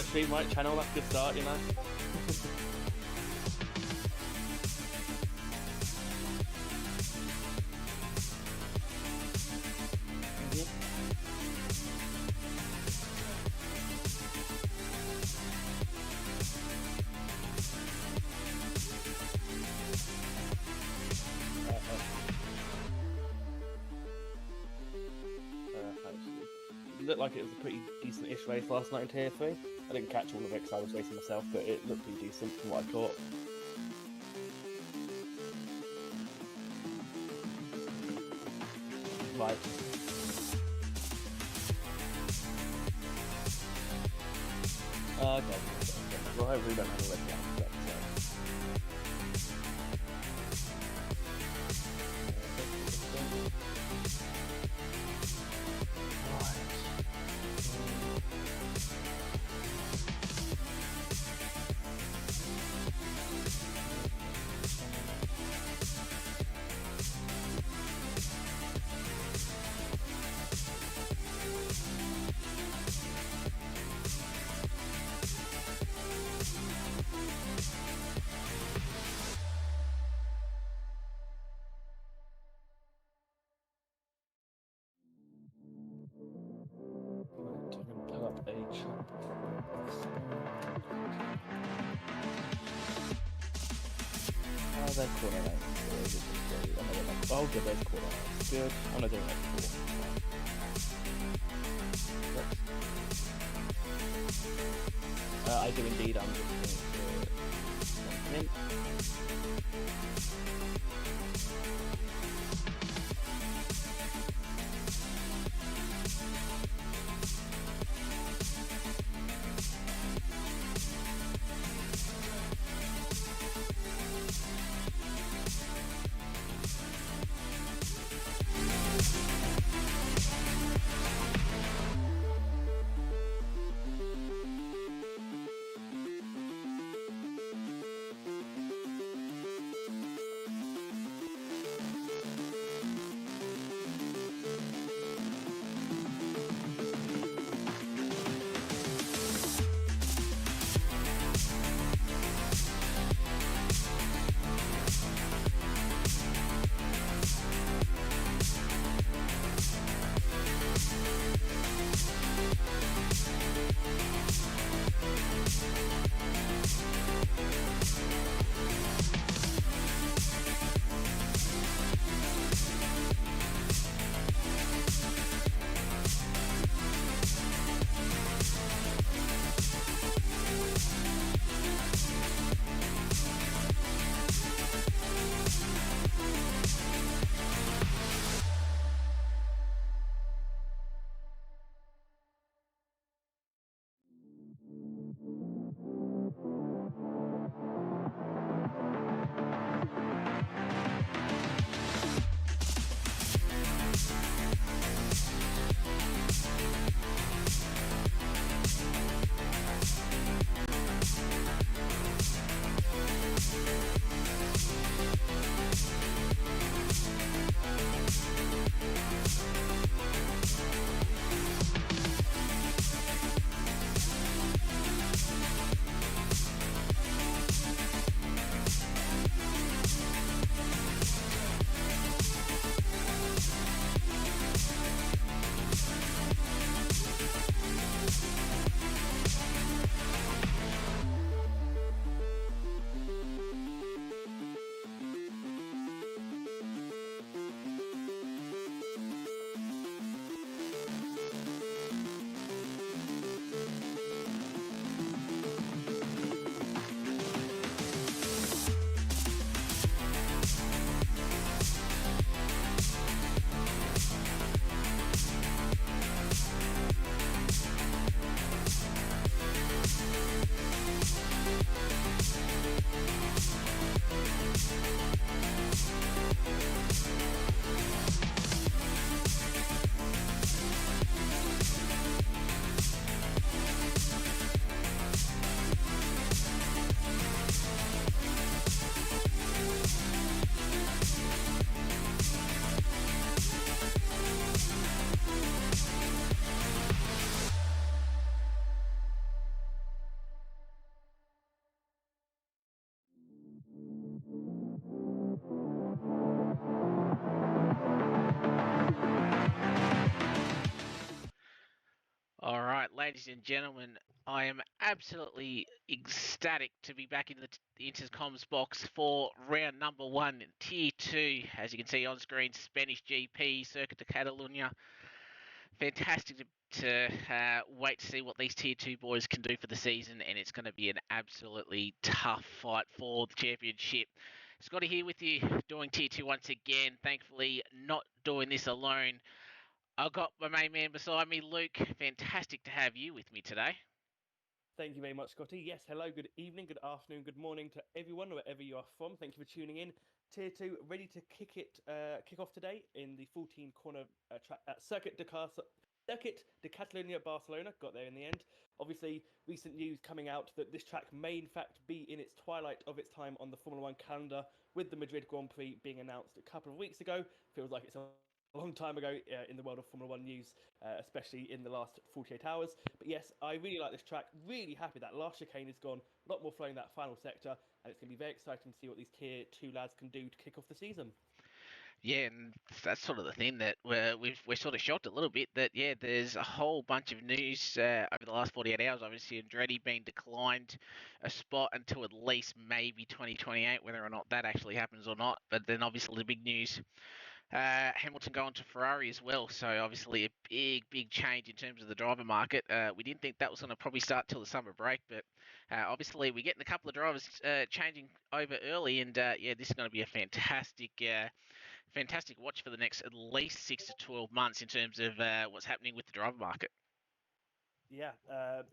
stream, right channel, that's a good start, you know? It looked like it was a pretty decent-ish race last night in Tier 3. I didn't catch all of it because I was racing myself, but it looked pretty decent from what I caught. Right. Okay. Well, hopefully we don't have a red flag, but, pull up a chart. Oh, they're corner lanes. Oh, good, there's corner lanes. Good. I'm not doing that before. I do indeed. I'm just going to come in. ladies and gentlemen. I am absolutely ecstatic to be back in the Intercoms box for round number 1, Tier 2. As you can see on screen, Spanish GP, Circuit de Catalunya. Fantastic to wait to see what these Tier 2 boys can do for the season, and it's going to be an absolutely tough fight for the championship. Scotty here with you, doing Tier 2 once again. Thankfully, not doing this alone. I've got my main man beside me, Luke. Fantastic to have you with me today. Thank you very much, Scotty. Yes, hello, good evening, good afternoon, good morning to everyone, wherever you are from. Thank you for tuning in. Tier 2, ready to kick off today in the 14-corner track at Circuit de Catalunya, Barcelona. Got there in the end. Obviously, recent news coming out that this track may in fact be in its twilight of its time on the Formula 1 calendar, with the Madrid Grand Prix being announced a couple of weeks ago. Feels like it's a long time ago in the world of Formula 1 news, especially in the last 48 hours. But yes, I really like this track. Really happy that last chicane is gone. A lot more flowing that final sector. And it's going to be very exciting to see what these Tier 2 lads can do to kick off the season. Yeah, and that's sort of the thing that we're sort of shocked a little bit that, yeah, there's a whole bunch of news over the last 48 hours. Obviously, Andretti being declined a spot until at least maybe 2028, whether or not that actually happens or not. But then obviously the big news, Hamilton going to Ferrari as well. So obviously a big change in terms of the driver market. We didn't think that was going to probably start till the summer break, but obviously we're getting a couple of drivers changing over early, and yeah, this is going to be a fantastic watch for the next at least 6 to 12 months in terms of what's happening with the driver market. Yeah,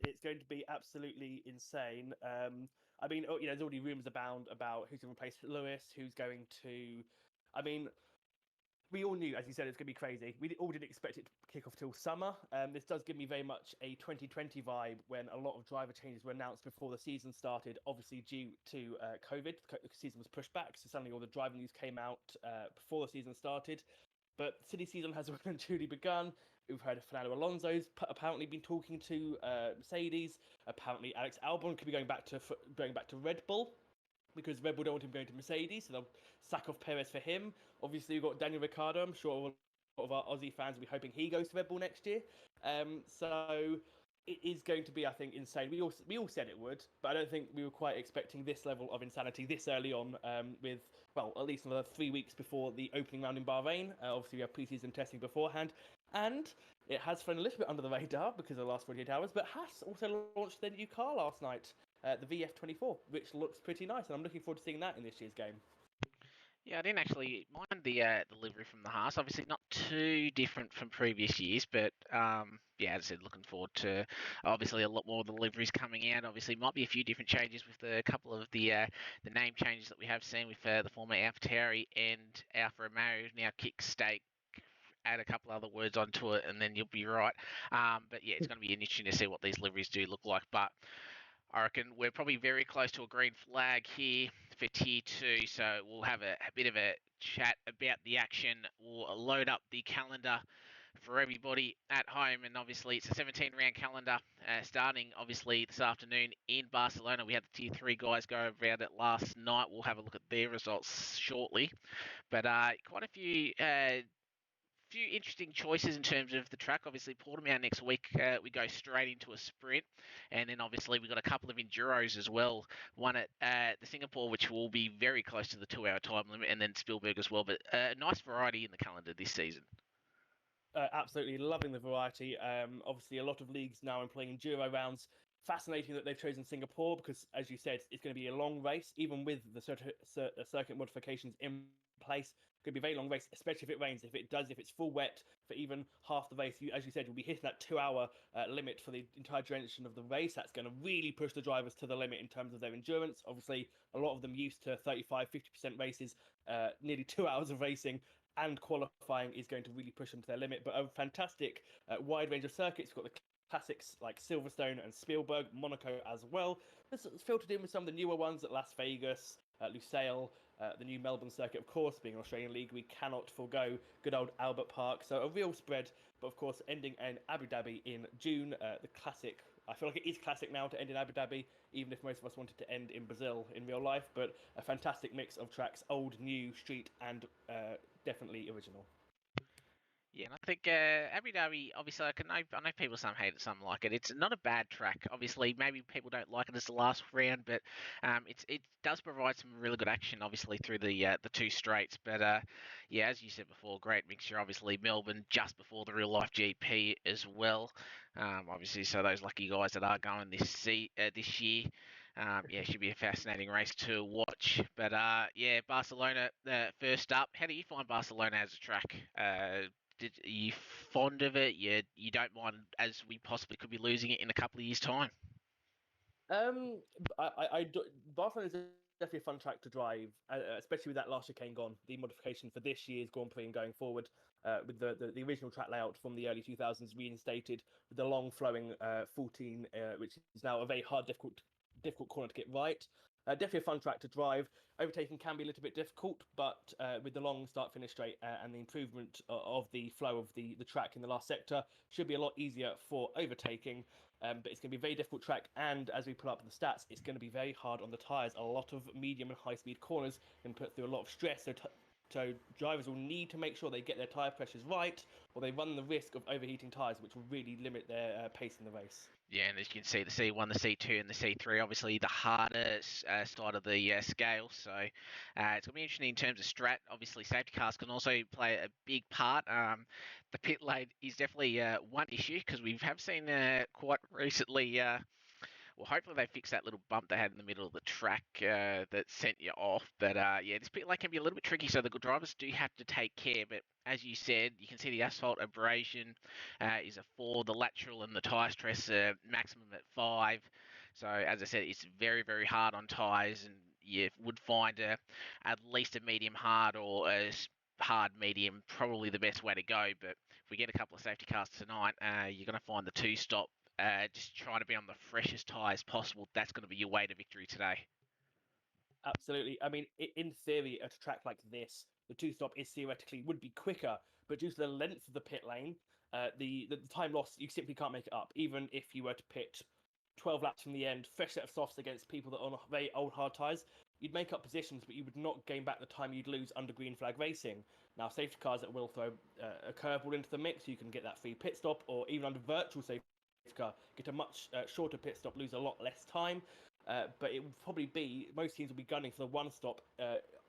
it's going to be absolutely insane. I mean, there's already rumours abound about who's going to replace Lewis, who's going to. I mean, we all knew, as you said, it's going to be crazy. We all didn't expect it to kick off till summer. This does give me very much a 2020 vibe when a lot of driver changes were announced before the season started, obviously due to COVID. The season was pushed back, so suddenly all the driving news came out before the season started. But City season has well and truly begun. We've heard Fernando Alonso's apparently been talking to Mercedes. Apparently, Alex Albon could be going back to Red Bull, because Red Bull don't want him going to Mercedes, so they'll sack off Perez for him. Obviously, we've got Daniel Ricciardo. I'm sure a lot of our Aussie fans will be hoping he goes to Red Bull next year. So it is going to be, I think, insane. We all said it would, but I don't think we were quite expecting this level of insanity this early on. With at least another 3 weeks before the opening round in Bahrain. Obviously, we have pre-season testing beforehand, and it has flown a little bit under the radar because of the last 48 hours. But Haas also launched their new car last night. The VF24, which looks pretty nice, and I'm looking forward to seeing that in this year's game. Yeah, I didn't actually mind the livery from the Haas. Obviously, not too different from previous years, but yeah, as I said, looking forward to obviously a lot more of the liveries coming out. Obviously, might be a few different changes with a couple of the name changes that we have seen with the former AlphaTauri and Alfa Romeo now kick-stake. Add a couple other words onto it, and then you'll be right. But yeah, it's going to be interesting to see what these liveries do look like. But I reckon we're probably very close to a green flag here for Tier 2, so we'll have a bit of a chat about the action. We'll load up the calendar for everybody at home, and obviously it's a 17-round calendar starting obviously this afternoon in Barcelona. We had the Tier 3 guys go around it last night. We'll have a look at their results shortly, but quite a few interesting choices in terms of the track. Obviously, Portimao next week, we go straight into a sprint. And then obviously we've got a couple of Enduros as well. One at the Singapore, which will be very close to the 2-hour time limit, and then Spielberg as well. But a nice variety in the calendar this season. Absolutely loving the variety. Obviously, a lot of leagues now employing enduro rounds. Fascinating that they've chosen Singapore because, as you said, it's going to be a long race, even with the circuit modifications in place. Could be a very long race, especially if it rains. If it's full wet for even half the race, as you said, you'll be hitting that 2-hour limit for the entire duration of the race. That's going to really push the drivers to the limit in terms of their endurance. Obviously, a lot of them used to 35-50% races, nearly 2 hours of racing, and qualifying is going to really push them to their limit. But a fantastic wide range of circuits. We've got the classics like Silverstone and Spielberg, Monaco as well. This is filtered in with some of the newer ones at Las Vegas, Lusail, the new Melbourne circuit, of course, being an Australian league, we cannot forego good old Albert Park. So a real spread, but of course ending in Abu Dhabi in June. The classic, I feel like it is classic now to end in Abu Dhabi, even if most of us wanted to end in Brazil in real life. But a fantastic mix of tracks, old, new, street, and definitely original. Yeah, and I think Abu Dhabi, obviously, I know people some hate it, some like it. It's not a bad track. Obviously, maybe people don't like it as the last round, but it does provide some really good action, obviously, through the two straights. But yeah, as you said before, great mixture. Obviously, Melbourne just before the real life GP as well. Obviously, so those lucky guys that are going this year. Yeah, should be a fascinating race to watch. But yeah, Barcelona first up. How do you find Barcelona as a track? Are you fond of it? You don't mind as we possibly could be losing it in a couple of years' time. Um, Barcelona is definitely a fun track to drive, especially with that last chicane gone. The modification for this year's Grand Prix and going forward, with the original track layout from the early 2000s reinstated with the long flowing 14, which is now a very hard, difficult corner to get right. Definitely a fun track to drive. Overtaking can be a little bit difficult, but with the long start finish straight and the improvement of the flow of the track in the last sector, should be a lot easier for overtaking. But it's going to be a very difficult track, and as we put up the stats, it's going to be very hard on the tyres. A lot of medium and high speed corners can put through a lot of stress, so drivers will need to make sure they get their tyre pressures right, or they run the risk of overheating tyres, which will really limit their pace in the race. Yeah, and as you can see, the C1, the C2, and the C3, obviously the harder side of the scale. So it's going to be interesting in terms of strat. Obviously, safety cars can also play a big part. The pit lane is definitely one issue because we have seen quite recently. Well, hopefully they fix that little bump they had in the middle of the track that sent you off. But yeah, this pit lane can be a little bit tricky, so the good drivers do have to take care. But as you said, you can see the asphalt abrasion is a 4, the lateral and the tyre stress maximum at 5. So as I said, it's very, very hard on tyres, and you would find at least a medium hard or a hard medium probably the best way to go. But if we get a couple of safety cars tonight, you're going to find the two stop just trying to be on the freshest tyres possible. That's going to be your way to victory today. Absolutely. I mean, in theory, at a track like this, the two stop is theoretically would be quicker, but due to the length of the pit lane, the time lost, you simply can't make it up. Even if you were to pit 12 laps from the end, fresh set of softs against people that are on very old hard tyres, you'd make up positions, but you would not gain back the time you'd lose under green flag racing. Now, safety cars that will throw a curveball into the mix, you can get that free pit stop, or even under virtual safety car, get a much shorter pit stop, lose a lot less time. But it will probably be most teams will be gunning for the one stop,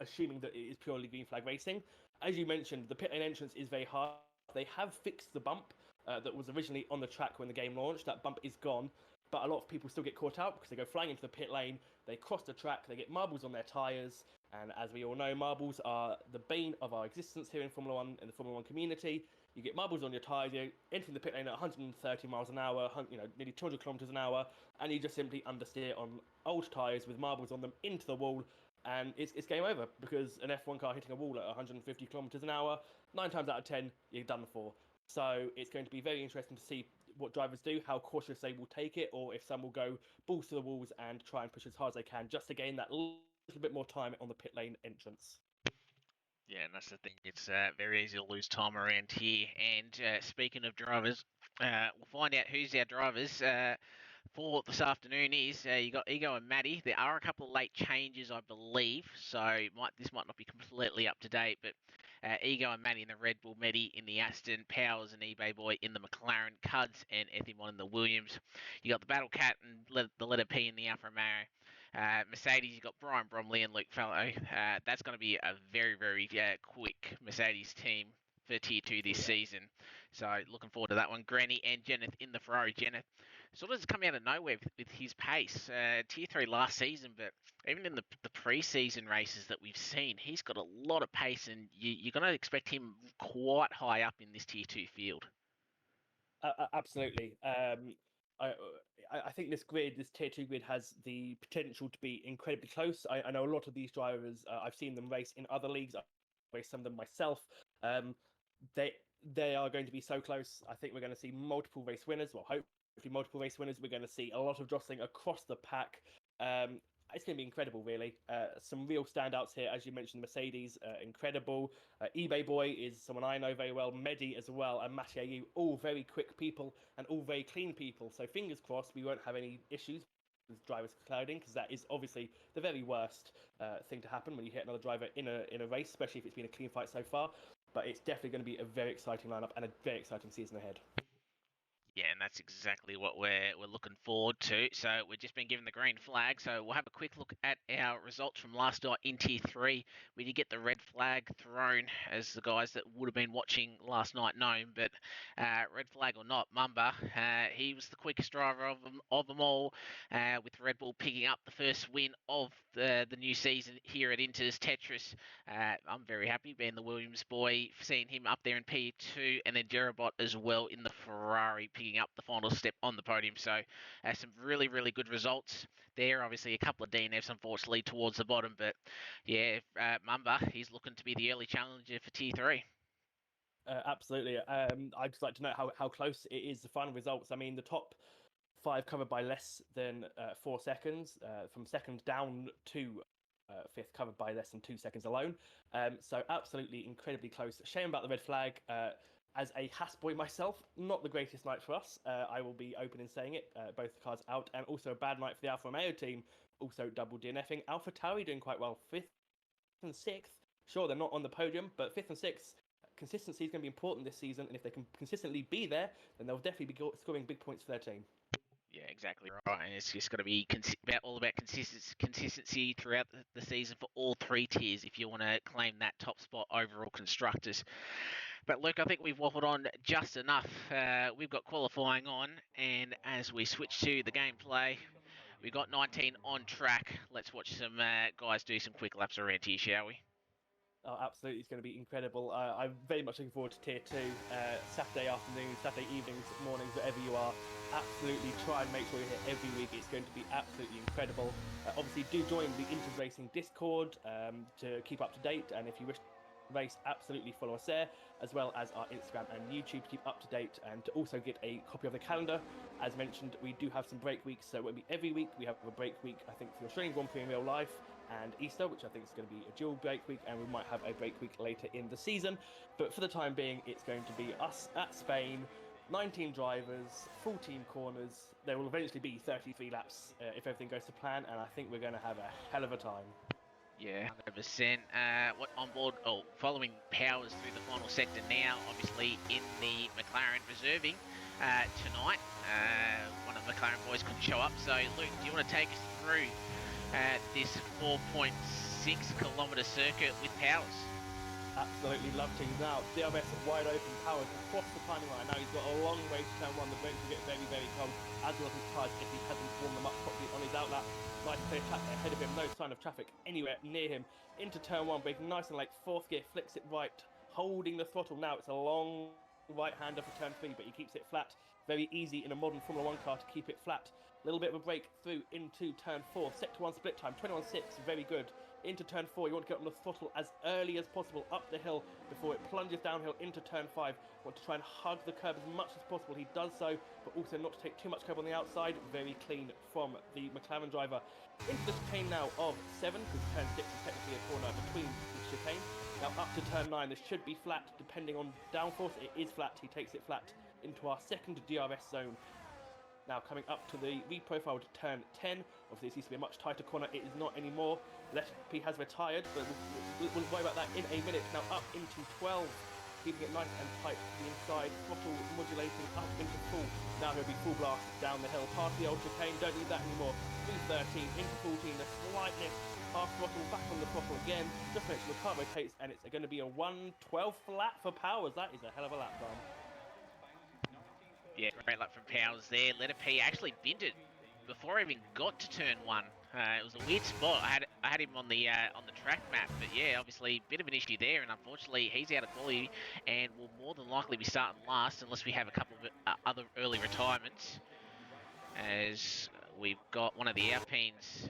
assuming that it is purely green flag racing. As you mentioned, the pit lane entrance is very hard. They have fixed the bump that was originally on the track when the game launched. That bump is gone, but a lot of people still get caught out because they go flying into the pit lane. They cross the track. They get marbles on their tyres, and as we all know, marbles are the bane of our existence here in Formula One and the Formula One community. You get marbles on your tyres, you're entering the pit lane at 130 miles an hour, nearly 200 kilometers an hour, and you just simply understeer on old tyres with marbles on them into the wall, and it's game over because an F1 car hitting a wall at 150 kilometers an hour, 9 times out of 10, you're done for. So it's going to be very interesting to see what drivers do, how cautious they will take it, or if some will go balls to the walls and try and push as hard as they can just to gain that little bit more time on the pit lane entrance. Yeah, and that's the thing. It's very easy to lose time around here. And speaking of drivers, we'll find out who's our drivers for this afternoon. You got Ego and Maddie. There are a couple of late changes, I believe, so this might not be completely up to date. But Ego and Maddie in the Red Bull, Medi in the Aston, Powers and eBay Boy in the McLaren, Cuds and Ethimon in the Williams. You got the Battle Cat and the letter P in the Alfa Romeo. Mercedes, you've got Brian Bromley and Luke Fallow. That's going to be a very, very quick Mercedes team for Tier 2 this season. So looking forward to that one. Granny and Jenneth in the Ferrari. Jenneth sort of has come out of nowhere with his pace. Tier 3 last season, but even in the pre-season races that we've seen, he's got a lot of pace, and you're going to expect him quite high up in this Tier 2 field. Absolutely. I think this tier 2 grid, has the potential to be incredibly close. I know a lot of these drivers. I've seen them race in other leagues. I've raced some of them myself. Um, they are going to be so close. I think we're going to see multiple race winners. Well, hopefully multiple race winners. We're going to see a lot of jostling across the pack. It's going to be incredible, really. Some real standouts here, as you mentioned, Mercedes, incredible. eBay Boy is someone I know very well, Medi as well, and Mathieu, all very quick people and all very clean people. So fingers crossed we won't have any issues with drivers clouding, because that is obviously the very worst thing to happen when you hit another driver in a race, especially if it's been a clean fight so far. but it's definitely going to be a very exciting lineup and a very exciting season ahead. Yeah, and that's exactly what we're looking forward to. So we've just been given the green flag. So we'll have a quick look at our results from last night in Tier 3. We did get the red flag thrown, as the guys that would have been watching last night know. But red flag or not, Mumba, he was the quickest driver of them all, with Red Bull picking up the first win of the new season here at Inter's Tetris. I'm very happy being the Williams boy, seeing him up there in P2, and then Jerabot as well in the Ferrari picking up the final step on the podium. So some really, really good results there. Obviously, a couple of DNFs, unfortunately, towards the bottom. But yeah, Mumba, he's looking to be the early challenger for Tier 3. Absolutely. I'd just like to know how close it is, the final results. I mean, the top 5 covered by less than 4 seconds, from second down to 5th covered by less than 2 seconds alone. So absolutely incredibly close. Shame about the red flag. As a Haas boy myself, not the greatest night for us. I will be open in saying it. Both cars out, and also a bad night for the Alfa Romeo team. Also double DNFing. Alpha Tauri doing quite well, 5th and 6th. Sure, they're not on the podium, but 5th and 6th. Consistency is going to be important this season, and if they can consistently be there, then they'll definitely be scoring big points for their team. Yeah, exactly right. And it's just got to be all about consistency throughout the season for all 3 tiers if you want to claim that top spot overall constructors. But Luke, I think we've waffled on just enough. We've got qualifying on, and as we switch to the gameplay, we've got 19 on track. Let's watch some guys do some quick laps around here, shall we? Oh, absolutely, it's going to be incredible. I'm very much looking forward to Tier 2, Saturday afternoons, Saturday evenings, mornings, wherever you are. Absolutely try and make sure you're here every week. It's going to be absolutely incredible. Obviously, do join the Inters Racing Discord to keep up to date, and if you wish to race, absolutely follow us there, as well as our Instagram and YouTube to keep up to date, and to also get a copy of the calendar. As mentioned, we do have some break weeks, so it won't be every week. We have a break week, I think, for the Australian Grand Prix in real life, and Easter, which I think is going to be a dual break week, and we might have a break week later in the season. But for the time being, it's going to be us at Spain, 19 drivers, 14 corners. There will eventually be 33 laps if everything goes to plan, and I think we're going to have a hell of a time. Yeah, 100%. What on board? Oh, following Powers through the final sector now. Obviously in the McLaren reserving tonight. One of the McLaren boys couldn't show up. So Luke, do you want to take us through this 4.6 kilometre circuit with Powers? Absolutely love to. Now, DRS wide open, Powers across the timing line. Now he's got a long way to turn 1. The brakes will get very, very cold, as will his tyres if he hasn't warmed them up properly on his outlap. Nice clear track ahead of him, no sign of traffic anywhere near him. Into turn 1, braking nice and late, 4th gear, flicks it right, holding the throttle. Now it's a long right-hander for turn 3, but he keeps it flat. Very easy in a modern Formula 1 car to keep it flat. A little bit of a break through into turn 4. Sector 1 split time, 21.6, very good. Into turn 4, you want to get on the throttle as early as possible up the hill before it plunges downhill into turn 5. Want to try and hug the curb as much as possible. He does so, but also not to take too much curb on the outside. Very clean from the McLaren driver. Into the chicane now of 7, because turn 6 is technically a corner between the chicane. Now up to turn 9, this should be flat depending on downforce. It is flat, he takes it flat into our second DRS zone. Now coming up to the reprofiled turn 10. Obviously, this used to be a much tighter corner. It is not anymore. P has retired, but we'll worry about that in a minute. Now up into 12. Keeping it nice and tight to the inside. Throttle modulating up into full. Now he'll be full blast down the hill. Past the old chicane. Don't need that anymore. Through 13 into 14. A slight lift. Half throttle. Back on the throttle again. Just make sure the car rotates, and it's going to be a 1:12 flat for Powers. That is a hell of a lap time. Yeah, great luck from Powers there. Letter P actually binned it before I even got to turn 1. It was a weird spot. I had him on the track map, but yeah, obviously a bit of an issue there, and unfortunately he's out of quality and will more than likely be starting last unless we have a couple of other early retirements. As we've got one of the Alpines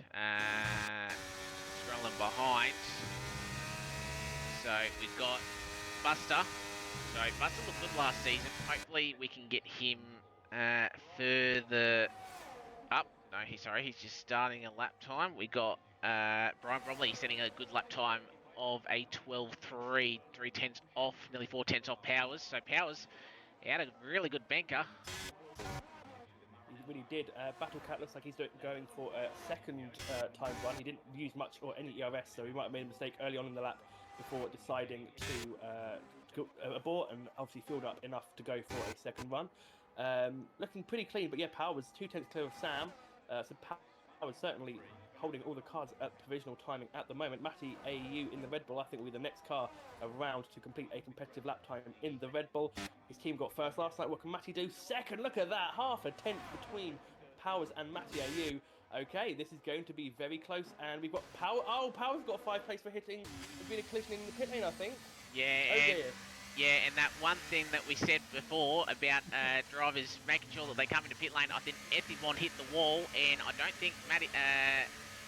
scrolling behind. So we've got Buster. So Buster looked good last season. Hopefully we can get him further up. No, he's just starting a lap time. We got Brian Bromley setting a good lap time of a 12.3, 3/10 off, nearly 4/10 off Powers. So Powers, he had a really good banker. He really did. Battle Cat looks like he's going for a second time run. He didn't use much or any ERS, so he might have made a mistake early on in the lap before deciding to to abort and obviously filled up enough to go for a second run. Looking pretty clean, but yeah, Power was 2/10 clear of Sam. So Power was certainly holding all the cards at provisional timing at the moment. Matty AU in the Red Bull, I think, will be the next car around to complete a competitive lap time in the Red Bull. His team got first last night. What can Matty do? Second. Look at that. Half a tenth between Powers and Matty AU. Okay, this is going to be very close, and we've got Power. Oh, Power's got 5 place for hitting. There's been a collision in the pit lane, I think. Yeah, and that one thing that we said before about drivers making sure that they come into pit lane, I think Ethibon hit the wall, and I don't think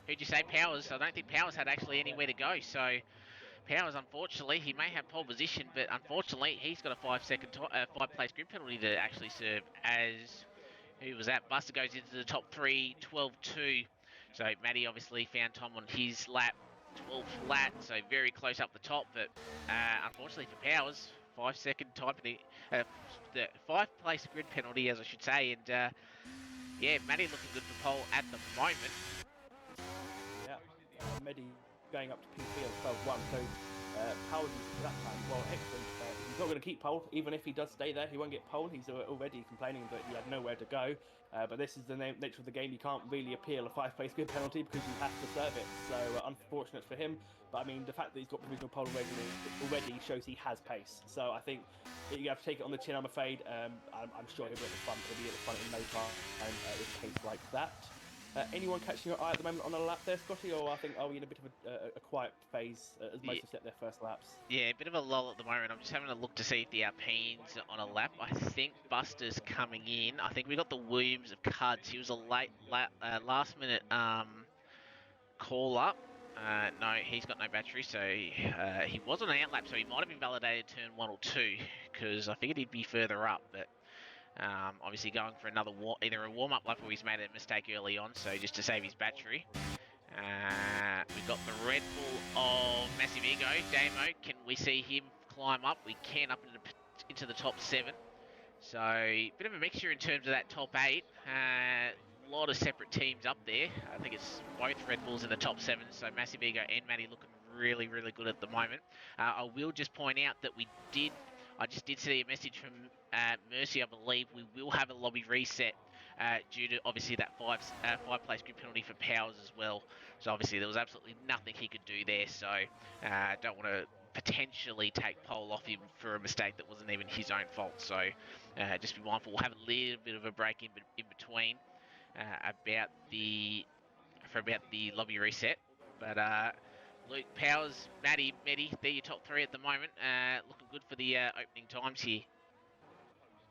who'd you say, Powers? I don't think Powers had actually anywhere to go. So Powers, unfortunately, he may have pole position, but unfortunately, he's got a 5 place grid penalty to actually serve. As who was that? Buster goes into the top 3, 12-2. So Matty obviously found Tom on his lap, 12 flat, so very close up the top. But unfortunately for Powers, 5-second the 5 place grid penalty, as I should say. And yeah, Matty looking good for pole at the moment. Yeah, Medi going up to P3 at 12-1. So Powers is that time. Well, excellent. He's not going to keep pole, even if he does stay there. He won't get pole. He's already complaining that he had nowhere to go. But this is the nature of the game. You can't really appeal a 5-place grid penalty because you have to serve it. So unfortunate for him. But I mean, the fact that he's got provisional pole already shows he has pace. So I think you have to take it on the chin, I'm afraid. I'm sure he'll be at the front. He'll be at the front in no time with pace like that. Anyone catching your eye at the moment on a lap there, Scotty? Or I think, are we in a bit of a quiet phase as most have set their first laps? Yeah, a bit of a lull at the moment. I'm just having a look to see if the Alpine's on a lap. I think Buster's coming in. I think we got the Williams of Cuds. He was a last minute call up. No, he's got no battery, so he was on an out lap, so he might have been validated turn 1 or 2, because I figured he'd be further up, but obviously going for another either a warm-up lap or he's made a mistake early on, so just to save his battery. We've got the Red Bull of Massive Ego, Damo. Can we see him climb up? We can up into the top 7. So, bit of a mixture in terms of that top 8. A lot of separate teams up there. I think it's both Red Bulls in the top 7, so Massive Ego and Matty looking really, really good at the moment. I will just point out that I just did see a message from Mercy, I believe. We will have a lobby reset due to obviously that 5-place grid penalty for Powers as well. So obviously there was absolutely nothing he could do there. So don't want to potentially take pole off him for a mistake that wasn't even his own fault. So just be mindful. We'll have a little bit of a break in between about the lobby reset. But Luke, Powers, Matty, Medi, they're your top 3 at the moment. Looking good for the opening times here.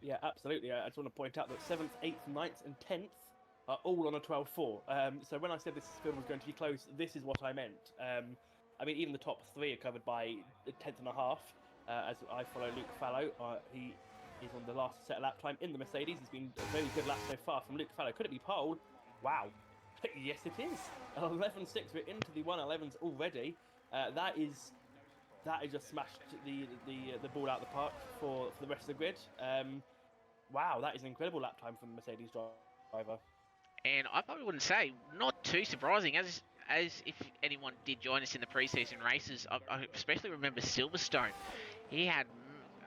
Yeah, absolutely. I just want to point out that 7th, 8th, 9th and 10th are all on a 12-4. So when I said this field was going to be close, this is what I meant. I mean, even the top 3 are covered by a 10th and a half. As I follow Luke Fallow, he is on the last set of lap time in the Mercedes. It's been a very good lap so far from Luke Fallow. Could it be pole? Wow. Yes, it is. 11.6. We're into the 111s already. That just smashed the ball out of the park for the rest of the grid. Wow, that is an incredible lap time from the Mercedes driver. And I probably wouldn't say, not too surprising, as if anyone did join us in the pre-season races. I especially remember Silverstone. He had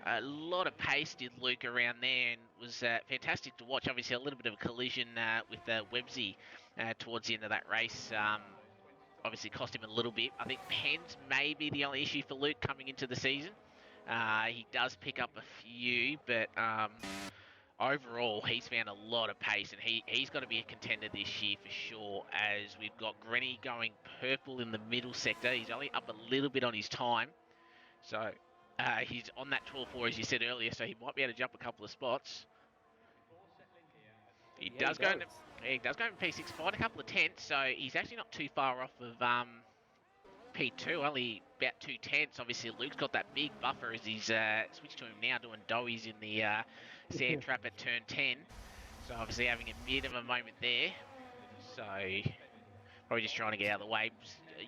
a lot of pace, did Luke, around there, and was fantastic to watch. Obviously, a little bit of a collision with Websy towards the end of that race. Obviously cost him a little bit. I think Pens may be the only issue for Luke coming into the season. He does pick up a few, but overall he's found a lot of pace, and he's got to be a contender this year for sure, as we've got Grenny going purple in the middle sector. He's only up a little bit on his time, so he's on that 12-4 as you said earlier, so he might be able to jump a couple of spots. He does go in P6, find a couple of tenths, so he's actually not too far off of P2, only about 2 tenths. Obviously, Luke's got that big buffer as he's switched to him now, doing doughies in the sand trap at turn 10. So obviously having a bit of a moment there. So probably just trying to get out of the way.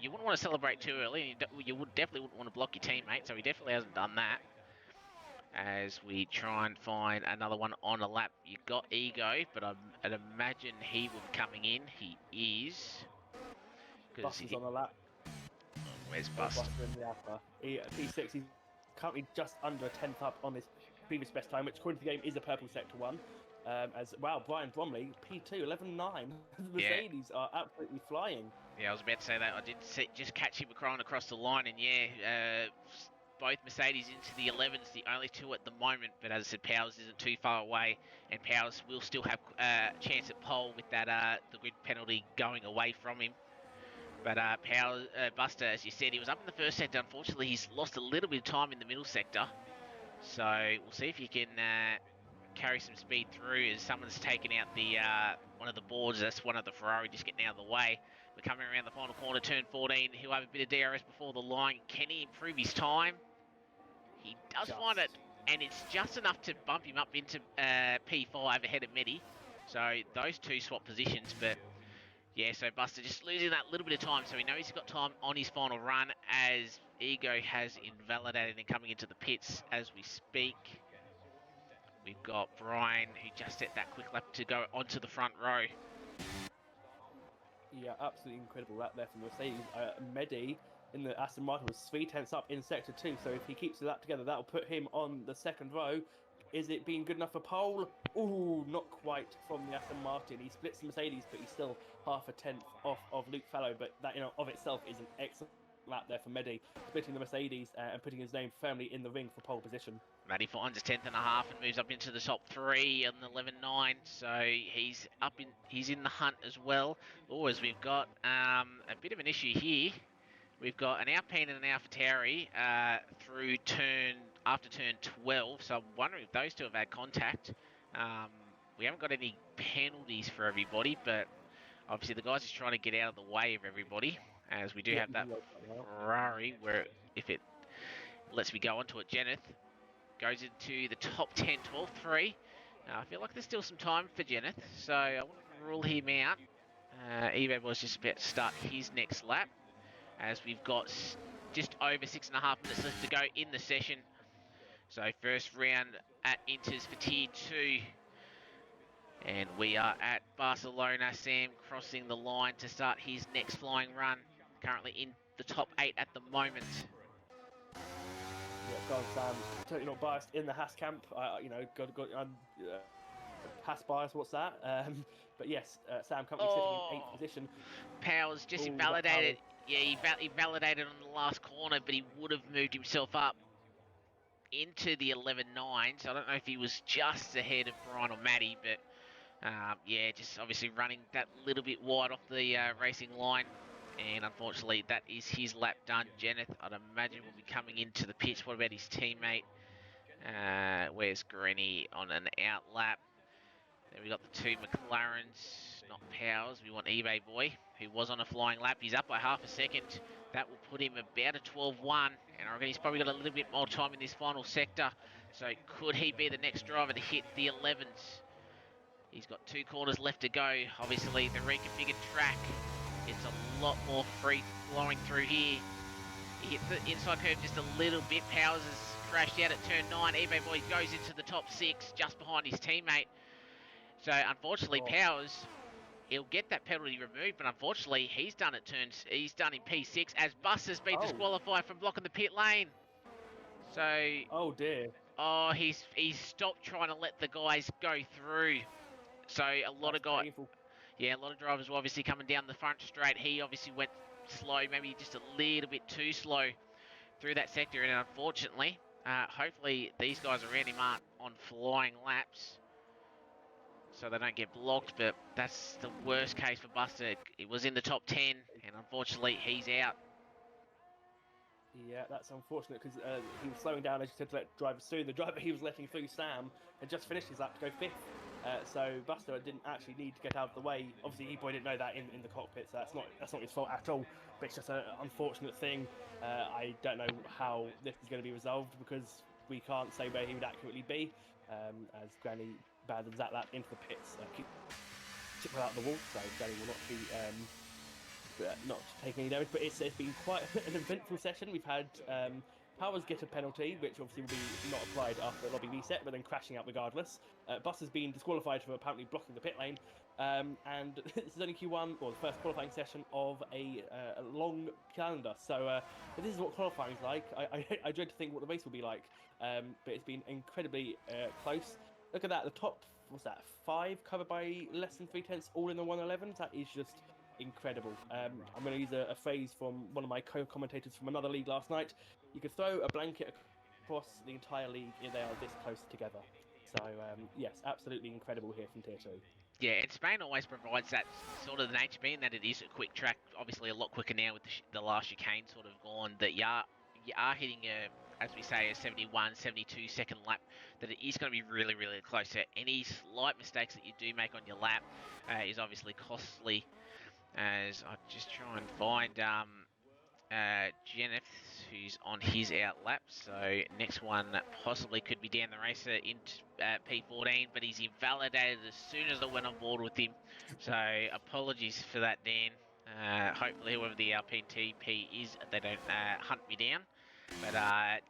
You wouldn't want to celebrate too early. You definitely wouldn't want to block your teammate, so he definitely hasn't done that. As we try and find another one on a lap. You got Ego, but I'd imagine he will be coming in. He is. Buster's on the lap. Where's Buster? Buster in the upper. P6, he's currently just under a tenth up on his previous best time, which according to the game is a purple sector 1. As wow, Brian Bromley P2 11.9. The Mercedes are absolutely flying. Yeah, I was about to say that. I did just catch him crying across the line, and both Mercedes into the 11s, the only two at the moment. But as I said, Powers isn't too far away, and Powers will still have a chance at pole with that the grid penalty going away from him. But Buster, as you said, he was up in the first sector. Unfortunately, he's lost a little bit of time in the middle sector. So we'll see if he can carry some speed through as someone's taken out the one of the boards. That's one of the Ferrari just getting out of the way. We're coming around the final corner, turn 14. He'll have a bit of DRS before the line. Can he improve his time? He does find it, and it's just enough to bump him up into P5 ahead of Medi. So those two swap positions, but yeah, so Buster just losing that little bit of time. So we know he's got time on his final run as Ego has invalidated and coming into the pits as we speak. We've got Brian, who just set that quick lap to go onto the front row. Yeah, absolutely incredible lap there from Mercedes. Medi in the Aston Martin was 3 tenths up in sector 2, so if he keeps the lap together, that'll put him on the second row. Is it being good enough for pole? Ooh, not quite from the Aston Martin. He splits the Mercedes, but he's still half a tenth off of Luke Fallow, but that of itself is an excellent lap there for Medi, splitting the Mercedes and putting his name firmly in the ring for pole position. Matty finds a 10th and a half and moves up into the top 3 on the 11.9, so he's in the hunt as well. Oh, as we've got a bit of an issue here. We've got an Alpine and an AlphaTauri through after turn 12, so I'm wondering if those two have had contact. We haven't got any penalties for everybody, but obviously the guys are trying to get out of the way of everybody, as we do have that Ferrari where if it lets me go onto it, Jeneth goes into the top 10, 12-3. I feel like there's still some time for Jeneth, so I wouldn't rule him out. Evo was just about to start his next lap, as we've got just over 6.5 minutes left to go in the session. So first round at Inters for Tier 2. And we are at Barcelona. Sam crossing the line to start his next flying run. Currently in the top 8 at the moment. Yeah, God, Sam, totally not biased in the Haas camp. Haas bias, what's that? But yes, Sam currently sitting in 8th position. Powers just invalidated. Yeah, he validated on the last corner, but he would have moved himself up into the 11.9. So I don't know if he was just ahead of Brian or Matty, but yeah, just obviously running that little bit wide off the racing line. And unfortunately, that is his lap done. Jeneth, I'd imagine, will be coming into the pitch. What about his teammate? Where's Greeny on an out lap? Then we got the two McLarens, not Powers. We want eBay Boy, who was on a flying lap. He's up by half a second. That will put him about a 12-1. And I reckon he's probably got a little bit more time in this final sector. So could he be the next driver to hit the 11s? He's got 2 corners left to go. Obviously, the reconfigured track, it's a lot more free flowing through here. He hit the inside curve just a little bit. Powers has crashed out at turn 9. eBay Boy goes into the top 6, just behind his teammate. So unfortunately, Powers, he'll get that penalty removed, but unfortunately, he's done in P6 as Buster's been disqualified from blocking the pit lane. So oh dear. Oh, he's stopped trying to let the guys go through. So a lot of drivers were obviously coming down the front straight. He obviously went slow, maybe just a little bit too slow through that sector. And unfortunately, hopefully these guys around him aren't on flying laps, so they don't get blocked. But that's the worst case for Buster. He was in the top 10, and unfortunately he's out. Yeah, that's unfortunate because he was slowing down, as you said, to let drivers through. The driver he was letting through, Sam, had just finished his lap to go 5th. So Buster didn't actually need to get out of the way. Obviously, he probably didn't know that in the cockpit, so that's not his fault at all. But it's just an unfortunate thing. I don't know how this is going to be resolved because we can't say where he would accurately be, as Granny abandons that lap into the pits. Keep out the wall, so Granny will not be. Not taking any damage, but it's been quite an eventful session. We've had Powers get a penalty, which obviously will be not applied after the lobby reset, but then crashing out regardless. Buster's been disqualified for apparently blocking the pit lane. And this is only Q1 or the first qualifying session of a long calendar. So if this is what qualifying is like, I dread to think what the race will be like. But it's been incredibly close. Look at that, the top, what's that, 5 covered by less than 3/10, all in the 111s. That is just incredible. I'm going to use a phrase from one of my co-commentators from another league last night. You could throw a blanket across the entire league if they are this close together. So yes, absolutely incredible here from Tier 2. Yeah, and Spain always provides that sort of the nature being that it is a quick track, obviously a lot quicker now with the last chicane sort of gone, that you are hitting as we say, a 71, 72 second lap, that it is going to be really, really close. So any slight mistakes that you do make on your lap is obviously costly. As I just try and find Jeneth, who's on his out lap. So next one possibly could be Dan the Racer in P14, but he's invalidated as soon as I went on board with him. So apologies for that, Dan. Hopefully whoever the Alpine TP is, they don't hunt me down. But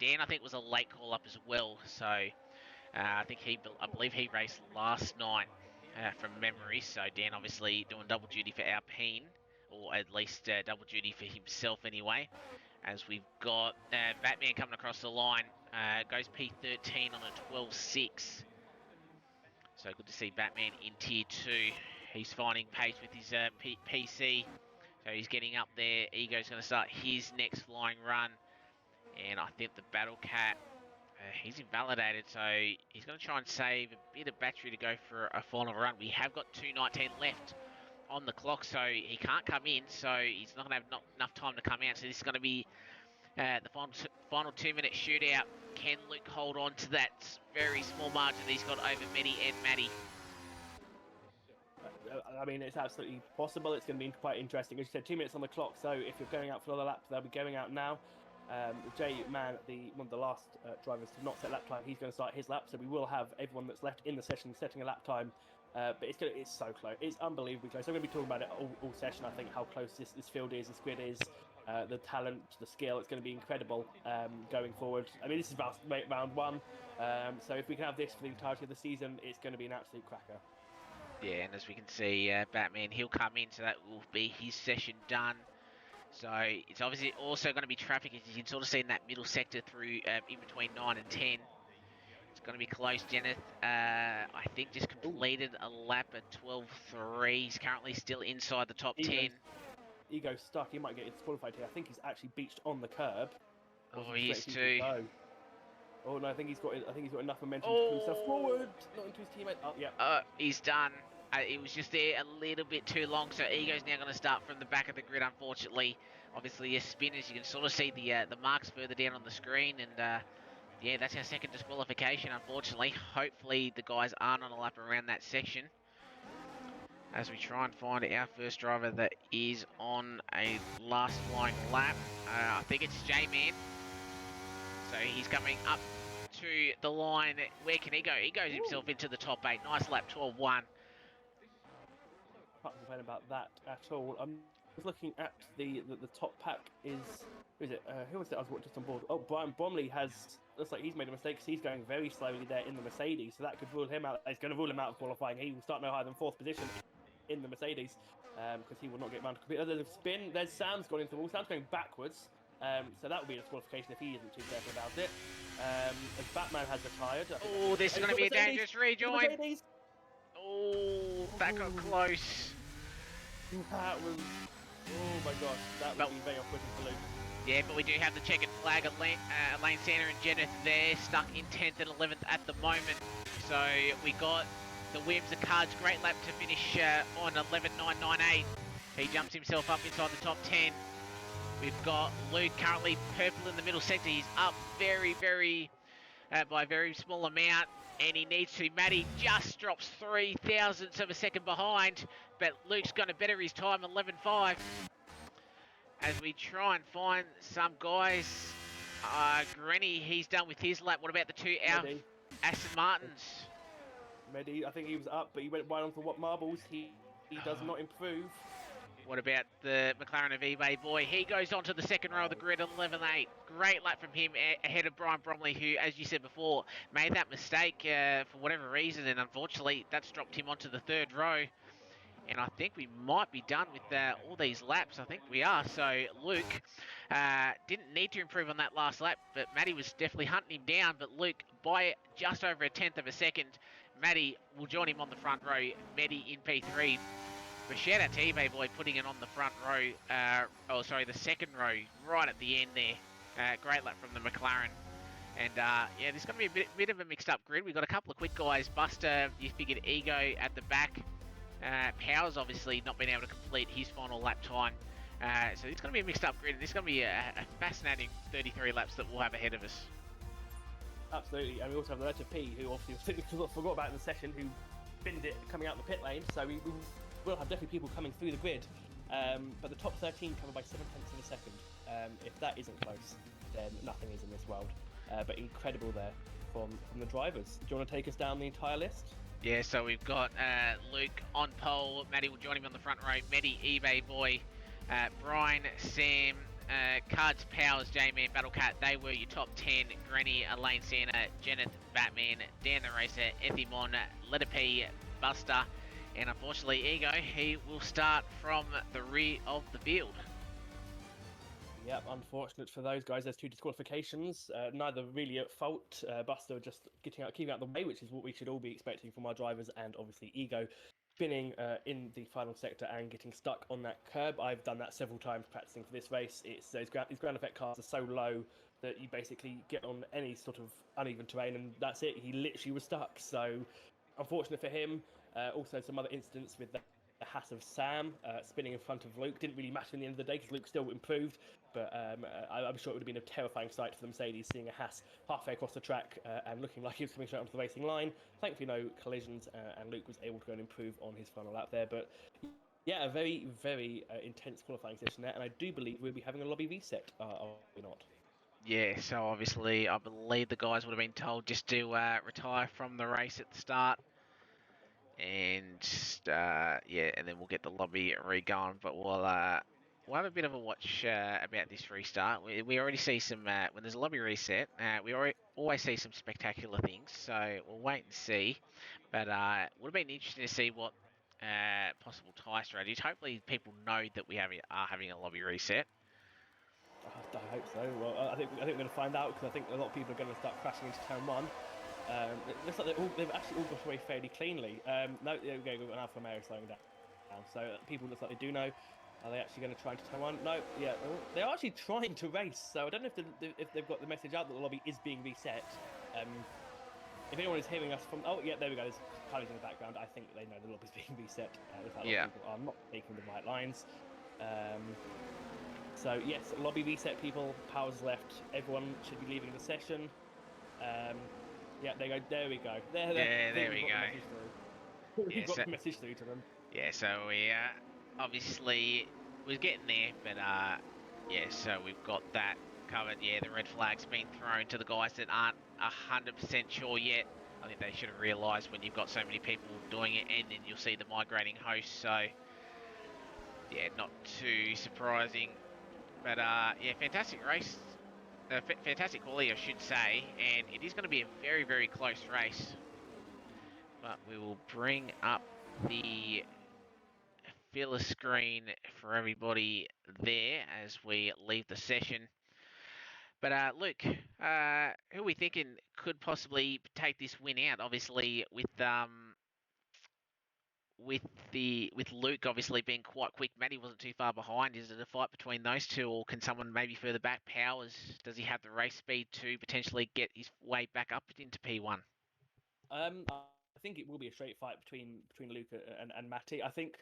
Dan, I think, was a late call up as well. So I believe he raced last night from memory. So Dan obviously doing double duty for Alpine, or at least double duty for himself anyway. As we've got Batman coming across the line, goes P13 on a 12.6. So good to see Batman in Tier 2. He's finding pace with his PC. So he's getting up there. Ego's going to start his next flying run. And I think the Battle Cat, he's invalidated. So he's going to try and save a bit of battery to go for a final run. We have got 2:19 left on the clock, so he can't come in. So he's not going to have enough time to come out. So this is going to be the final 2-minute shootout. Can Luke hold on to that very small margin that he's got over Medi and Maddie? I mean, it's absolutely possible. It's going to be quite interesting. As you said, 2 minutes on the clock. So if you're going out for another lap, they'll be going out now. Jay Mann, one of the last drivers to not set lap time, he's going to start his lap. So we will have everyone that's left in the session setting a lap time. But it's so close. It's unbelievably close. I'm going to be talking about it all session. I think how close this field is, this grid is, the talent, the skill. It's going to be incredible going forward. I mean, this is round 1. So if we can have this for the entirety of the season, it's going to be an absolute cracker. Yeah, and as we can see, Batman, he'll come in, so that will be his session done. So it's obviously also going to be traffic, as you can sort of see in that middle sector through in between 9 and 10. It's going to be close. Jeneth, I think, just completed a lap at 12.3. He's currently still inside the top 10. Ego's stuck. He might get disqualified here. I think he's actually beached on the curb. Oh, he is too. Oh no, I think he's got enough momentum to pull himself forward, not into his teammate. Oh yeah. He's done. It was just there a little bit too long, so Ego's now going to start from the back of the grid, unfortunately. Obviously, as spinners, you can sort of see the marks further down on the screen, and yeah, that's our second disqualification, unfortunately. Hopefully, the guys aren't on a lap around that section. As we try and find our first driver that is on a last flying lap. I think it's J-Man. So he's coming up to the line. Where can he go? He goes himself into the top 8. Nice lap, 12.1. Can't complain about that at all. I was looking at the top pack. Who is it? Who was it? I was just on board. Oh, Brian Bromley looks like he's made a mistake because he's going very slowly there in the Mercedes. So that could rule him out. It's going to rule him out of qualifying. He will start no higher than 4th position in the Mercedes because he will not get round to complete. There's a spin. There's Sam's gone into the wall. Sam's going backwards. So that would be a disqualification if he isn't too careful about it. As Batman has retired. Oh, this is going to be a dangerous rejoin. Oh, that got close. That was... Oh my gosh, that would be very off-putting for Luke. Yeah, but we do have the checkered flag. Elaine Santa and Jeneth there, stuck in 10th and 11th at the moment. So we got the Wims and Cards great lap to finish on 11.998. He jumps himself up inside the top 10. We've got Luke currently purple in the middle sector. He's up by a very small amount, and he needs to. Matty just drops 3 thousandths of a second behind, but Luke's going to better his time, 11.5. As we try and find some guys. Granny, he's done with his lap. What about the 2 Aston Martins? Medi, I think he was up, but he went right on for what marbles. He does not improve. What about the McLaren of eBay boy? He goes on to the second row of the grid, 11.8. Great lap from him ahead of Brian Bromley, who, as you said before, made that mistake for whatever reason, and unfortunately, that's dropped him onto the third row. And I think we might be done with all these laps. I think we are. So Luke didn't need to improve on that last lap, but Matty was definitely hunting him down. But Luke, by just over a tenth of a second, Matty will join him on the front row. Matty in P3. But shout out to eBay Boy putting it on the front row. The second row, right at the end there. Great lap from the McLaren. And yeah, there's going to be a bit of a mixed up grid. We've got a couple of quick guys. Buster, you figured Ego at the back. Powers obviously not been able to complete his final lap time. So it's going to be a mixed up grid. It's going to be a fascinating 33 laps that we'll have ahead of us. Absolutely, and we also have the letter P, who obviously forgot about in the session, who binned it coming out the pit lane. So we will have definitely people coming through the grid. But the top 13 covered by 7/10 of a second. If that isn't close, then nothing is in this world. But incredible there from the drivers. Do you want to take us down the entire list? Yeah, so we've got Luke on pole. Matty will join him on the front row. Matty, eBay Boy, Brian, Sam, Cards, Powers, J-Man, Battlecat. They were your top 10. Granny, Elaine Santa, Jenneth, Batman, Dan the Racer, Ethimon, Letter P, Buster. And unfortunately, Ego, he will start from the rear of the field. Yep, unfortunate for those guys. There's 2 disqualifications. Neither really at fault. Buster just keeping out of the way, which is what we should all be expecting from our drivers, and obviously Ego spinning in the final sector and getting stuck on that curb. I've done that several times practicing for this race. It's these ground effect cars are so low that you basically get on any sort of uneven terrain, and that's it. He literally was stuck. So unfortunate for him. Also, some other incidents with the Haas of Sam spinning in front of Luke. Didn't really matter in the end of the day because Luke still improved. But I'm sure it would have been a terrifying sight for the Mercedes, seeing a Haas halfway across the track and looking like he was coming straight onto the racing line. Thankfully, no collisions, and Luke was able to go and improve on his final lap there. But yeah, a very, very intense qualifying session there, and I do believe we'll be having a lobby reset, are we not? Yeah, so obviously I believe the guys would have been told just to retire from the race at the start. And yeah, and then we'll get the lobby re-going. But we'll have a bit of a watch about this restart. We already see some when there's a lobby reset. We always see some spectacular things. So we'll wait and see. But it would have been interesting to see what possible tyre strategies. Hopefully, people know that we are having a lobby reset. I hope so. Well, I think we're going to find out, because I think a lot of people are going to start crashing into turn 1. It looks like they've actually all got away fairly cleanly. No, there we go. We've got an Alfa Romeo slowing down. So people look like they do know. Are they actually going to try to turn 1? No. Yeah, they are actually trying to race. So I don't know if they've got the message out that the lobby is being reset. If anyone is hearing us from, yeah, there we go. There's pilots in the background. I think they know the lobby's being reset. Looks like a lot of people are not taking the right lines. So yes, lobby reset, people. Powers left. Everyone should be leaving the session. Yeah, there we go. There we go. We've got the message through to them. Yeah, so we obviously was getting there, but yeah, so we've got that covered. Yeah, the red flag's been thrown to the guys that aren't 100% sure yet. I think they should have realised when you've got so many people doing it, and then you'll see the migrating host. So yeah, not too surprising. But yeah, fantastic race. Fantastic quality, I should say, and it is going to be a very, very close race. But we will bring up the filler screen for everybody there as we leave the session. But Luke, who are we thinking could possibly take this win out? Obviously, with Luke obviously being quite quick, Matty wasn't too far behind. Is it a fight between those two, or can someone maybe further back? Powers, does he have the race speed to potentially get his way back up into P1? I think it will be a straight fight between Luke and Matty. I think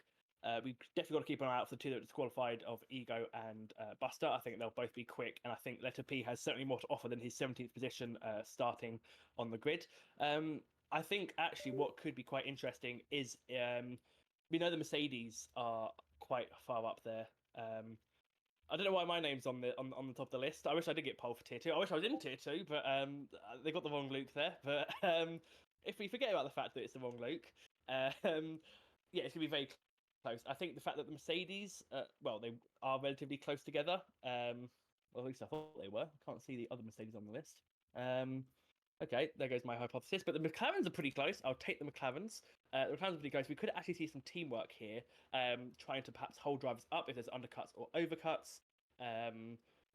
we've definitely got to keep an eye out for the two that are disqualified, of Ego and Buster. I think they'll both be quick, and I think Letter P has certainly more to offer than his 17th position starting on the grid. I think actually what could be quite interesting is we know the Mercedes are quite far up there. I don't know why my name's on the top of the list. I wish I did get pole for tier 2. I wish I was in tier 2, but they got the wrong Luke there. But if we forget about the fact that it's the wrong Luke, yeah, it's gonna be very close. I think the fact that the Mercedes, they are relatively close together. Well, at least I thought they were. I can't see the other Mercedes on the list. Okay, there goes my hypothesis. But the McLarens are pretty close. I'll take the McLarens. The McLarens are pretty close. We could actually see some teamwork here, trying to perhaps hold drivers up if there's undercuts or overcuts.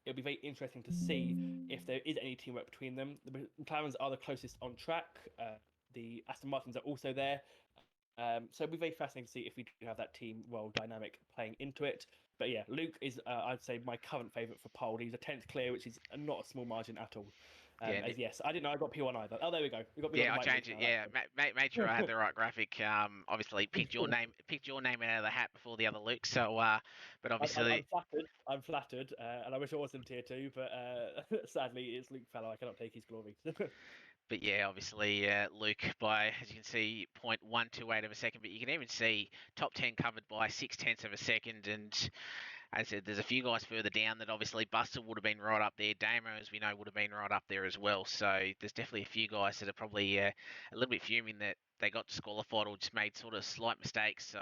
It'll be very interesting to see if there is any teamwork between them. The McLarens are the closest on track. The Aston Martins are also there. So it'll be very fascinating to see if we do have that team role dynamic playing into it. But yeah, Luke is, I'd say, my current favourite for pole. He's a 10th clear, which is not a small margin at all. Yeah, As yes, I didn't know I got P1 either. Oh, there we go. We got yeah, the I'll right change Luke it. now. Yeah, made sure I had the right graphic. Obviously picked your name out of the hat before the other Luke. So, but I'm obviously, flattered. I'm flattered, and I wish I was in tier 2, but sadly, it's Luke Fellow. I cannot take his glory. but yeah, obviously Luke by, as you can see, 0.128 of a second. But you can even see top 10 covered by 0.6 of a second. And as I said, there's a few guys further down that obviously Buster would have been right up there. Damo, as we know, would have been right up there as well. So there's definitely a few guys that are probably a little bit fuming that they got disqualified or just made sort of slight mistakes. So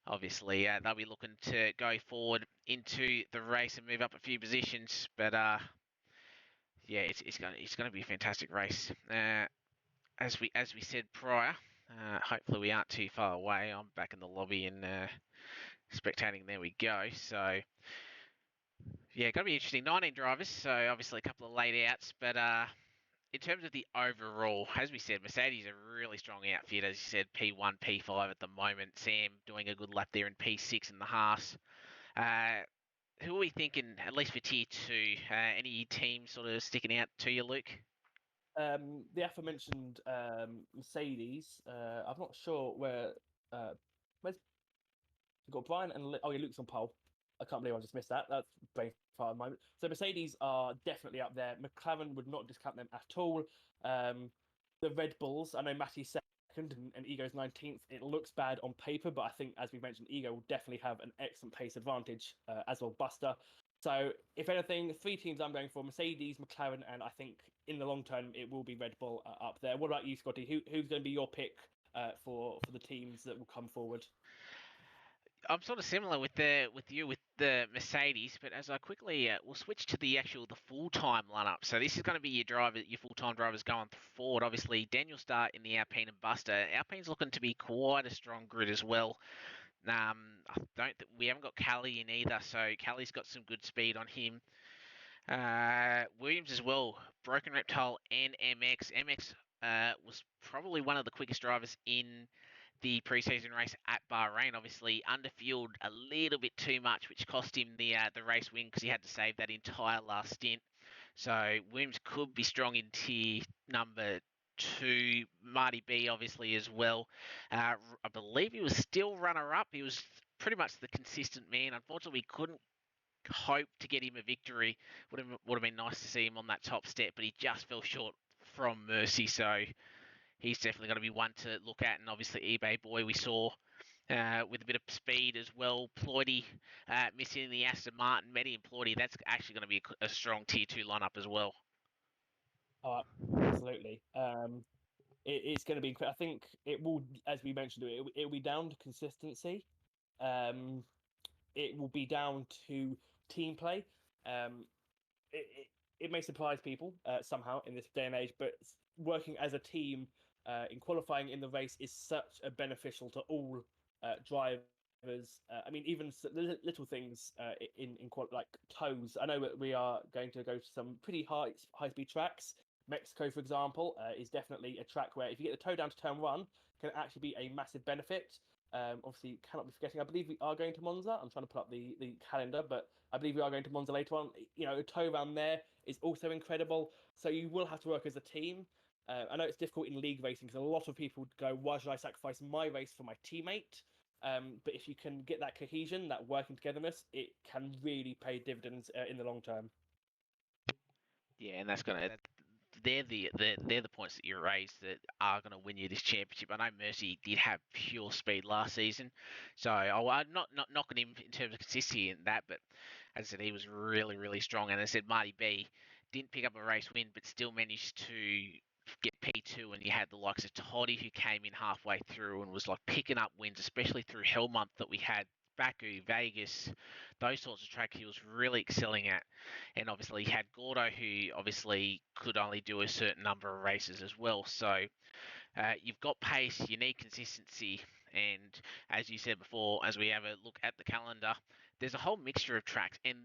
obviously they'll be looking to go forward into the race and move up a few positions. But yeah, it's going to be a fantastic race. As we said prior, hopefully we aren't too far away. I'm back in the lobby and spectating. There we go. So yeah, going to be interesting. 19 drivers, so obviously a couple of late outs, but in terms of the overall, as we said, Mercedes are really strong outfit. As you said, P1, P5 at the moment. Sam doing a good lap there in P6 in the Haas. Who are we thinking, at least for Tier 2? Any teams sort of sticking out to you, Luke? The aforementioned Mercedes. I'm not sure where. Where's we've got Brian and oh yeah, Luke's on pole. I can't believe I just missed that. That's very far at the moment. So Mercedes are definitely up there. McLaren would not discount them at all. The Red Bulls, I know Matty's second and Ego's 19th. It looks bad on paper, but I think, as we mentioned, Ego will definitely have an excellent pace advantage, as will Buster. So, if anything, 3 teams I'm going for: Mercedes, McLaren, and I think in the long term it will be Red Bull up there. What about you, Scotty? Who's going to be your pick for the teams that will come forward? I'm sort of similar with you with the Mercedes, but as I quickly we'll switch to the full time lineup. So this is going to be your full time drivers going forward. Obviously, Daniel Starr in the Alpine and Buster. Alpine's looking to be quite a strong grid as well. I don't we haven't got Callie in either, so Callie's got some good speed on him. Williams as well, Broken Reptile and MX. MX was probably one of the quickest drivers in the preseason race at Bahrain. Obviously, underfueled a little bit too much, which cost him the race win because he had to save that entire last stint. So Williams could be strong in tier number 2. Marty B obviously as well. I believe he was still runner-up. He was pretty much the consistent man. Unfortunately, we couldn't hope to get him a victory. Would have been nice to see him on that top step, but he just fell short from Mercy. So he's definitely going to be one to look at. And obviously, eBay Boy we saw with a bit of speed as well. Ploidy missing the Aston Martin, Medi and Ploidy. That's actually going to be a strong tier 2 lineup as well. Oh, absolutely. It's going to be. I think it will, as we mentioned, it will be down to consistency. Um, it will be down to team play. Um, it may surprise people somehow in this day and age, but working as a team in qualifying in the race is such a beneficial to all drivers. I mean, even little things like toes. I know that we are going to go to some pretty high speed tracks. Mexico, for example, is definitely a track where if you get the toe down to turn 1, can actually be a massive benefit. Obviously, cannot be forgetting. I believe we are going to Monza. I'm trying to pull up the calendar, but I believe we are going to Monza later on. You know, a tow around there is also incredible. So you will have to work as a team. I know it's difficult in league racing because a lot of people go, "Why should I sacrifice my race for my teammate?" But if you can get that cohesion, that working togetherness, it can really pay dividends in the long term. Yeah, and they're the points that you raised that are going to win you this championship. I know Mercy did have pure speed last season, so I'm not knocking him in terms of consistency in that, but as I said, he was really, really strong. And as I said, Marty B didn't pick up a race win, but still managed to get P2, and you had the likes of Toddy who came in halfway through and was like picking up wins, especially through Hell Month that we had Baku, Vegas, those sorts of tracks he was really excelling at. And obviously he had Gordo, who obviously could only do a certain number of races as well. So you've got pace, you need consistency, and as you said before, as we have a look at the calendar, there's a whole mixture of tracks. And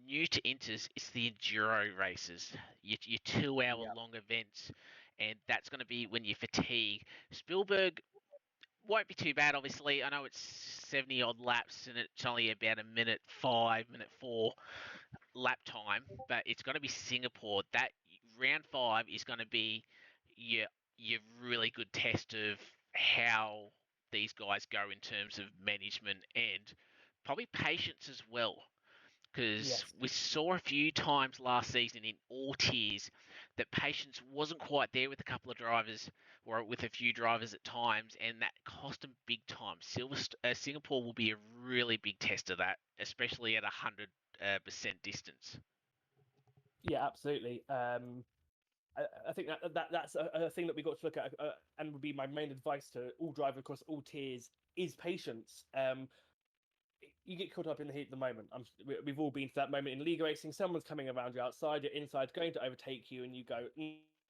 new to Inters, it's the enduro races, your 2 hour Yeah. long events, and that's going to be when you fatigue. Spielberg won't be too bad, obviously. I know it's 70 odd laps and it's only about a minute 5, minute 4 lap time, but it's going to be Singapore. That round 5 is going to be your your really good test of how these guys go in terms of management and probably patience as well. Because Yes. we saw a few times last season in all tiers that patience wasn't quite there with a couple of drivers or with a few drivers at times, and that cost them big time. Singapore will be a really big test of that, especially at 100% distance. Yeah, absolutely. I think that's a thing that we got to look at, and would be my main advice to all drivers across all tiers is patience. You get caught up in the heat at the moment. We've all been to that moment in league racing. Someone's coming around you outside, you're inside, going to overtake you, and you go,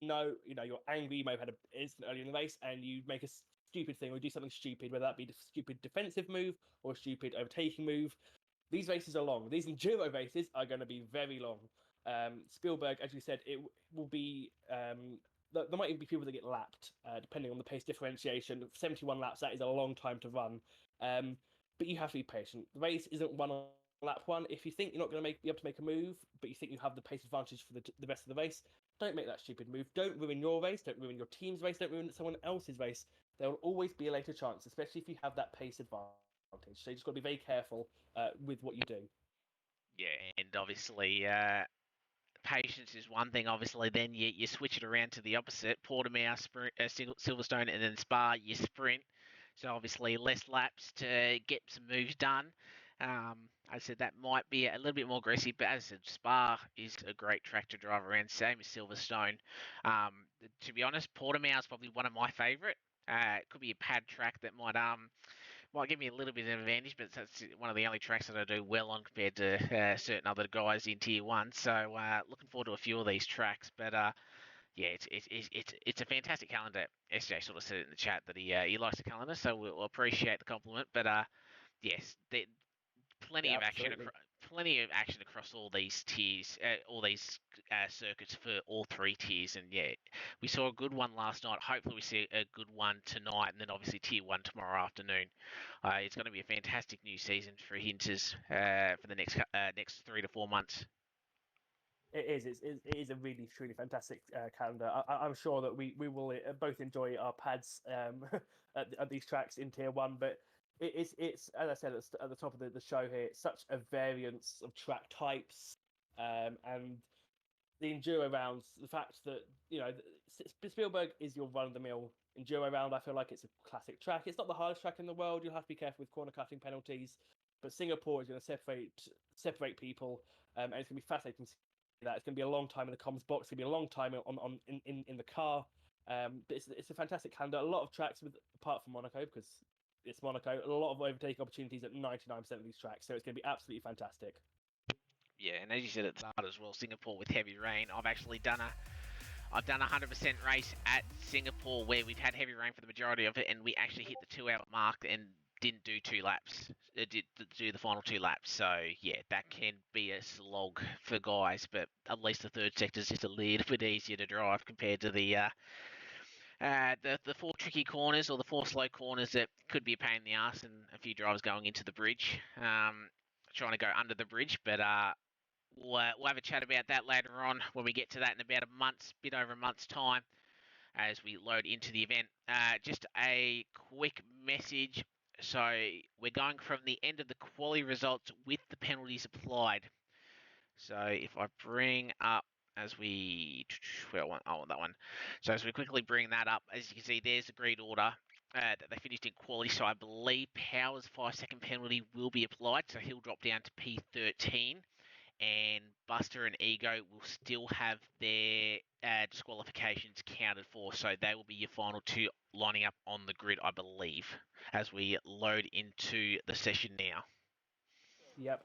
no, you're angry. You may have had an incident earlier in the race, and you make a stupid thing or do something stupid, whether that be a stupid defensive move or a stupid overtaking move. These races are long. These enduro races are going to be very long. Spielberg, as you said, it will be. There might even be people that get lapped, depending on the pace differentiation. 71 laps, that is a long time to run. But you have to be patient. The race isn't won on lap one. If you think you're not going to be able to make a move, but you think you have the pace advantage for the rest of the race, don't make that stupid move. Don't ruin your race. Don't ruin your team's race. Don't ruin someone else's race. There will always be a later chance, especially if you have that pace advantage. So you just got to be very careful with what you do. Yeah, and obviously patience is one thing. Obviously, then you switch it around to the opposite. Portimao, Silverstone, and then Spa, you sprint. So obviously less laps to get some moves done. I said that might be a little bit more aggressive, but as I said, Spa is a great track to drive around. Same as Silverstone. To be honest, Portimao is probably one of my favourite. It could be a pad track that might give me a little bit of an advantage, but that's one of the only tracks that I do well on compared to certain other guys in Tier 1. So looking forward to a few of these tracks. But yeah, it's a fantastic calendar. SJ sort of said it in the chat that he likes the calendar, so we'll appreciate the compliment. But yes, plenty Yeah, of action absolutely. plenty of action across all these tiers, all these circuits for all 3 tiers. And yeah, we saw a good one last night. Hopefully, we see a good one tonight, and then obviously Tier 1 tomorrow afternoon. It's going to be a fantastic new season for Hinters for the next 3 to 4 months. It is. It is a really, truly fantastic calendar. I'm sure that we will both enjoy our pads at these tracks in Tier 1, but it's as I said at the top of the show here, it's such a variance of track types, and the enduro rounds, the fact that Spielberg is your run-of-the-mill enduro round. I feel like it's a classic track. It's not the hardest track in the world. You'll have to be careful with corner cutting penalties, but Singapore is going to separate people, and it's going to be fascinating to see that. It's going to be a long time in the comms box. It's going to be a long time in the car. But it's a fantastic calendar. A lot of tracks apart from Monaco, because it's Monaco. A lot of overtaking opportunities at 99% of these tracks. So it's going to be absolutely fantastic. Yeah, and as you said at the start as well, Singapore with heavy rain. I've done a 100% race at Singapore where we've had heavy rain for the majority of it, and we actually hit the 2 hour mark and didn't do 2 laps. Did do the final 2 laps. So yeah, that can be a slog for guys, but at least the third sector is just a little bit easier to drive compared to the 4 tricky corners or the 4 slow corners that could be a pain in the ass, and a few drivers going into the bridge, trying to go under the bridge, but we'll have a chat about that later on when we get to that in about bit over a month's time as we load into the event. Just a quick message. So we're going from the end of the quali results with the penalties applied. So if I bring up I want that one. So as we quickly bring that up, as you can see, there's the grid order that they finished in quali. So I believe Power's 5-second penalty will be applied. So he'll drop down to P13. and Buster and Ego will still have their disqualifications counted for, so they will be your final two lining up on the grid, I believe, as we load into the session now. Yep,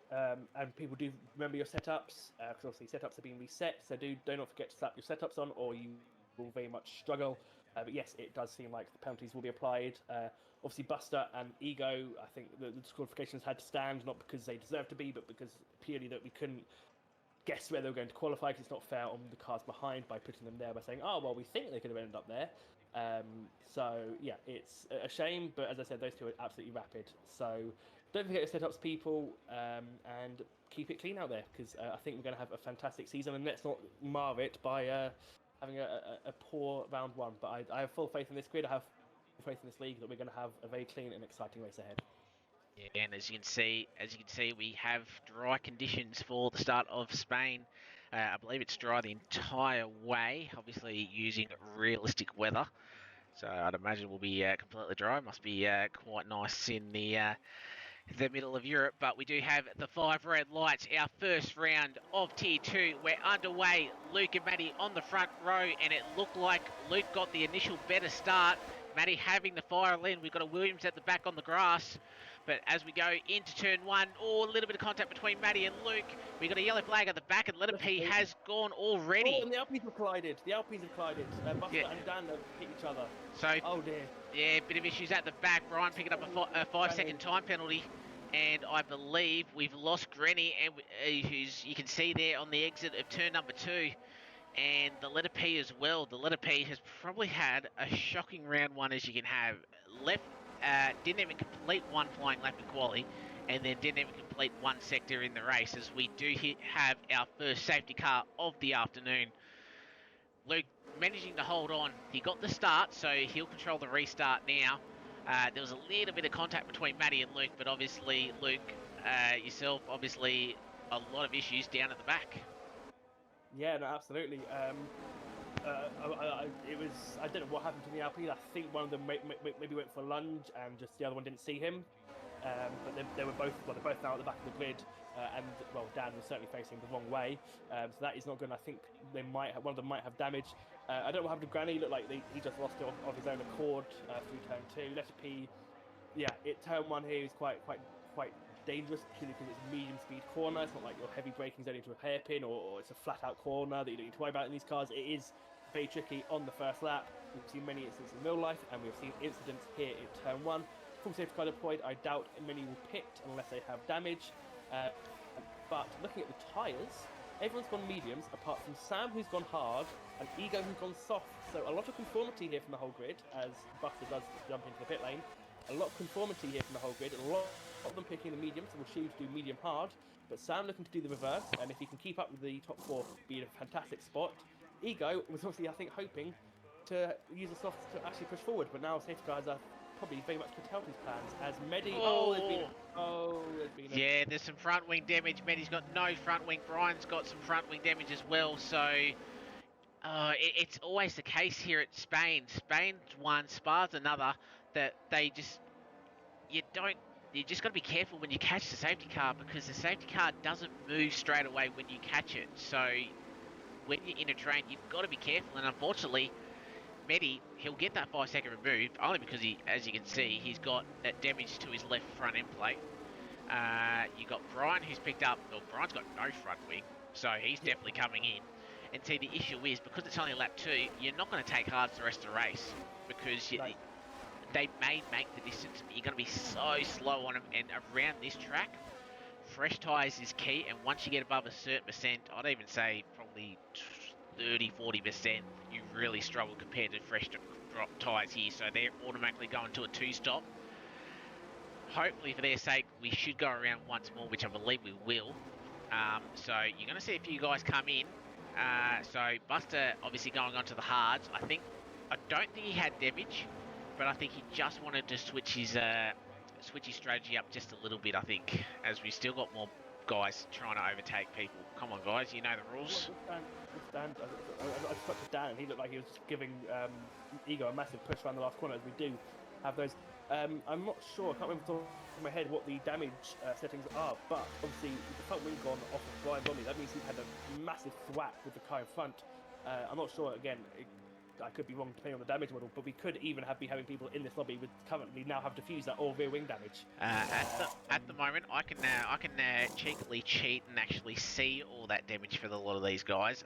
and people do remember your setups, because obviously setups are being reset, so do not forget to slap your setups on, or you will very much struggle. But yes, it does seem like the penalties will be applied. Obviously, Buster and Ego, I think the disqualifications had to stand, not because they deserved to be, but because purely that we couldn't guess where they were going to qualify, because it's not fair on the cars behind by putting them there by saying, oh, well, we think they could have ended up there. So, yeah, it's a shame, but as I said, those two are absolutely rapid. So don't forget your setups, people, and keep it clean out there, because I think we're going to have a fantastic season, and let's not mar it by having a poor round one. But I have full faith in this grid. I have full faith in this league that we're going to have a very clean and exciting race ahead. Yeah, and as you can see, we have dry conditions for the start of Spain. I believe it's dry the entire way, obviously using realistic weather. So I'd imagine we'll be completely dry. Must be quite nice in the middle of Europe, but we do have the 5 red lights. Our first round of Tier 2. We're underway. Luke and Matty on the front row, and it looked like Luke got the initial better start. Matty having the fire lane. We've got a Williams at the back on the grass. But as we go into turn 1, a little bit of contact between Matty and Luke. We've got a yellow flag at the back, and Letter P has gone already. Oh, and the Alpines have collided. Buster and Dan have hit each other. So, oh dear. Yeah, bit of issues at the back. Brian picking up a 5-second time penalty. And I believe we've lost Granny, and who's you can see there on the exit of turn number 2. And the letter P as well. The letter P has probably had a shocking round 1 as you can have. Didn't even complete one flying lap in quali, and then didn't even complete one sector in the race, as we do have our first safety car of the afternoon. Luke managing to hold on. He got the start, so he'll control the restart now. There was a little bit of contact between Matty and Luke, but obviously, Luke, yourself, obviously a lot of issues down at the back. Yeah, no, absolutely. It was, I don't know what happened to the Alpine. I think one of them maybe went for a lunge and just the other one didn't see him. But they were both, well, they're both now at the back of the grid, and well, Dan was certainly facing the wrong way, so that is not good. I think one of them might have damage. I don't know what happened to Granny. Looked like he just lost it of his own accord through turn 2. Letter P, yeah, turn 1 here is quite dangerous, purely because it's a medium speed corner. It's not like your heavy braking's only into a hairpin, or it's a flat out corner that you don't need to worry about in these cars. It is very tricky on the first lap. We've seen many incidents in real life, and we've seen incidents here in turn 1. Full safety car deployed. I doubt many will pit unless they have damage. But looking at the tyres, everyone's gone mediums apart from Sam, who's gone hard, and Ego, who's gone soft. So a lot of conformity here from the whole grid, as Buster does jump into the pit lane. A lot of conformity here from the whole grid, and a lot of them picking the mediums, so we'll choose to do medium hard. But Sam looking to do the reverse, and if he can keep up with the top 4, be in a fantastic spot. Ego was obviously, I think, hoping to use the softs to actually push forward, but now safety cars are probably very much curtailed his plans, as Medi... Yeah, there's some front wing damage. Medi's got no front wing. Brian's got some front wing damage as well, so... it's always the case here at Spain. Spain's one, Spa's another, that they just... You just got to be careful when you catch the safety car, because the safety car doesn't move straight away when you catch it. So when you're in a train, you've got to be careful, and unfortunately... Medi, he'll get that 5-second remove only because as you can see, he's got that damage to his left front end plate. You got Brian, who's picked up. Well, Brian's got no front wing, so he's definitely coming in. And see, the issue is because it's only lap 2, you're not going to take hard the rest of the race, because they may make the distance, but you're going to be so slow on them. And around this track, fresh tyres is key. And once you get above a certain percent, I'd even say probably 30-40%, you really struggle compared to fresh drop tyres here, so they're automatically going to a 2-stop. Hopefully for their sake we should go around once more, which I believe we will. So you're going to see a few guys come in. So Buster obviously going on to the hards. I don't think he had damage, but I think he just wanted to switch his strategy up just a little bit, I think, as we still got more guys trying to overtake people. Come on, guys, you know the rules. I spoke to Dan, and he looked like he was giving Ego a massive push around the last corner, as we do have those I'm not sure. I can't remember off the top of my head what the damage settings are, but obviously with the front wing gone off of Brian Bromley, that means he's had a massive thwack with the car in front. I'm not sure. Again, I could be wrong depending on the damage model, but we could even be having people in this lobby with currently now have diffuser or rear wing damage. At the moment, I can cheekily cheat and actually see all that damage for a lot of these guys.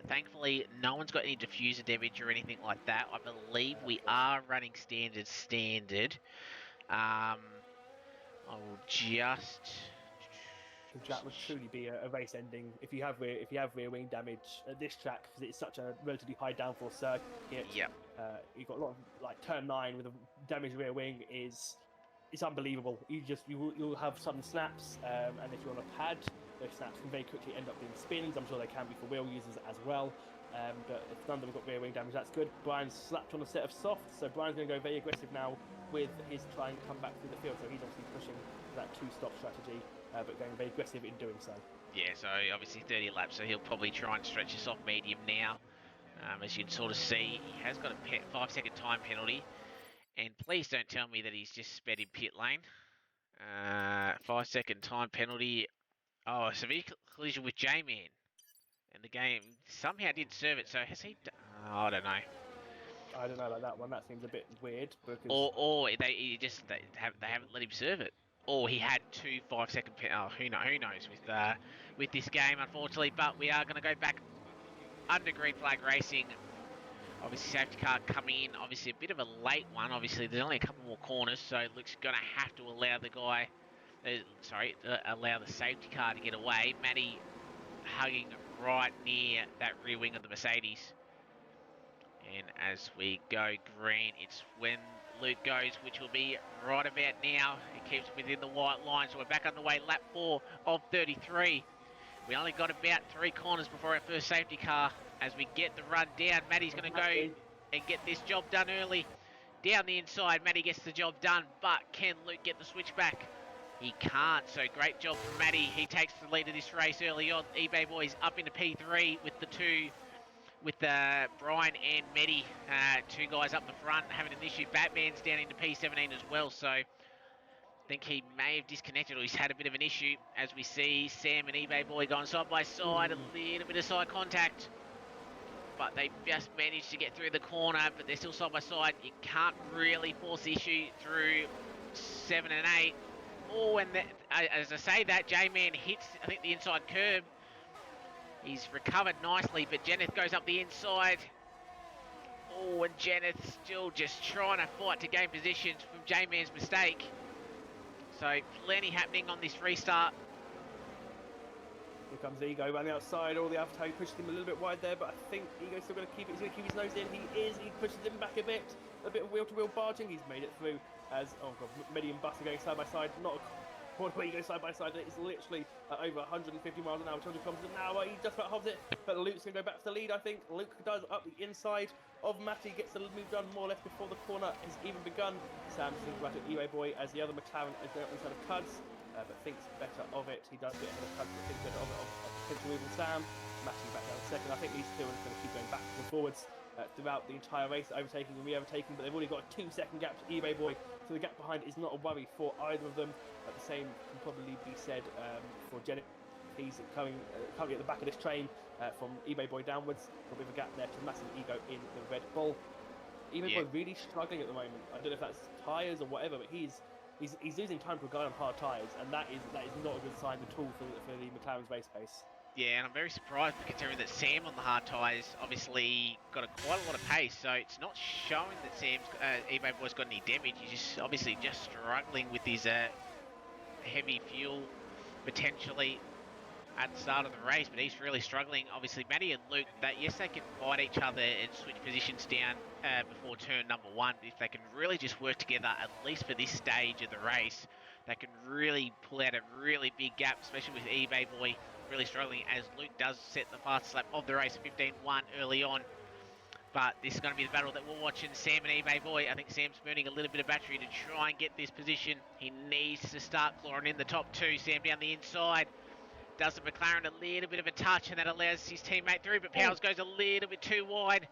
Thankfully, no one's got any diffuser damage or anything like that. I believe we are running standard. I will just. Because that would truly be a race ending if you have rear wing damage at this track, because it's such a relatively high downforce circuit. Yep. You've got a lot of like turn 9 with a damaged rear wing it's unbelievable. You'll have sudden snaps, and if you're on a pad, those snaps can very quickly end up being spins. I'm sure they can be for wheel users as well. But if none of them have got rear wing damage, that's good. Brian's slapped on a set of softs, so Brian's going to go very aggressive now with his try and come back through the field. So he's obviously pushing that 2-stop strategy, but going very aggressive in doing so. Yeah, so obviously 30 laps, so he'll probably try and stretch this off medium now. As you can sort of see, he has got a 5-second time penalty. And please don't tell me that he's just sped in pit lane. 5-second time penalty. Oh, severe collision with J-Man. And the game somehow did serve it, so has he... I don't know. I don't know about that one. That seems a bit weird because. Or they haven't let him serve it. Or he had 2 5-second penalties. Oh, who knows with this game, unfortunately. But we are going to go back under green flag racing. Obviously, safety car coming in. Obviously, a bit of a late one. Obviously, there's only a couple more corners, so Luke's going to have to allow the guy... allow the safety car to get away. Matty hugging right near that rear wing of the Mercedes. And as we go green, it's when Luke goes, which will be right about now. It keeps within the white line, so we're back on the way. Lap 4 of 33. We only got about 3 corners before our first safety car. As we get the run down, Matty's going to go and get this job done early. Down the inside, Matty gets the job done, but can Luke get the switch back? He can't, so great job from Matty. He takes the lead of this race early on. eBay boys up into P3 with the two, with Brian and Medi, 2 guys up the front having an issue. Batman's down into P17 as well, so I think he may have disconnected or he's had a bit of an issue. As we see Sam and eBay boy going side by side, a little bit of side contact. But they just managed to get through the corner, but they're still side by side. You can't really force the issue through 7 and 8. Oh, and as I say that, J-Man hits, I think, the inside curb. He's recovered nicely, but Jenneth goes up the inside. Oh, and Jenneth still just trying to fight to gain positions from J-Man's mistake. So plenty happening on this restart. Here comes Ego around the outside. All the after pushes him a little bit wide there, but I think Ego's still going to keep it. He's going to keep his nose in. He is. He pushes him back a bit of wheel-to-wheel barging. He's made it through as, oh god, Medi and Bus are going side by side. Not a corner where you go side by side. It's literally over 150 miles an hour, 200 kilometers an hour. He just about holds it, but Luke's going to go back to the lead, I think. Luke does up the inside of Matty, gets the move done more or less before the corner has even begun. Sam seems right at Eway Boy as the other McLaren is there inside of Cuds. But thinks better of it. He does get ahead of Cuds, but thinks better of potential moving Sam. Matty back down second. I think these two are going to keep going backwards and forwards throughout the entire race, overtaking and re-overtaking, but they've already got a 2-second gap to eBay Boy, so the gap behind is not a worry for either of them. The same can probably be said for Jenny. He's currently at the back of this train from eBay Boy downwards. A bit of a gap there to massive Ego in the Red Bull. eBay Boy really struggling at the moment. I don't know if that's tyres or whatever, but he's losing time to a guy on hard tyres, and that is not a good sign at all for the McLaren's race pace. Yeah, and I'm very surprised considering that Sam on the hard tyres obviously got quite a lot of pace, so it's not showing that Sam's eBay Boy's got any damage. He's just obviously just struggling with his heavy fuel potentially at the start of the race, but he's really struggling. Obviously, Matty and Luke, yes, they can fight each other and switch positions down before turn number 1. If they can really just work together, at least for this stage of the race, they can really pull out a really big gap, especially with eBay Boy really struggling, as Luke does set the fastest lap of the race, 15.1 early on. But this is going to be the battle that we're watching. Sam and eBay Boy. I think Sam's burning a little bit of battery to try and get this position. He needs to start clawing in the top 2. Sam down the inside. Does the McLaren a little bit of a touch, and that allows his teammate through, but Powers goes a little bit too wide.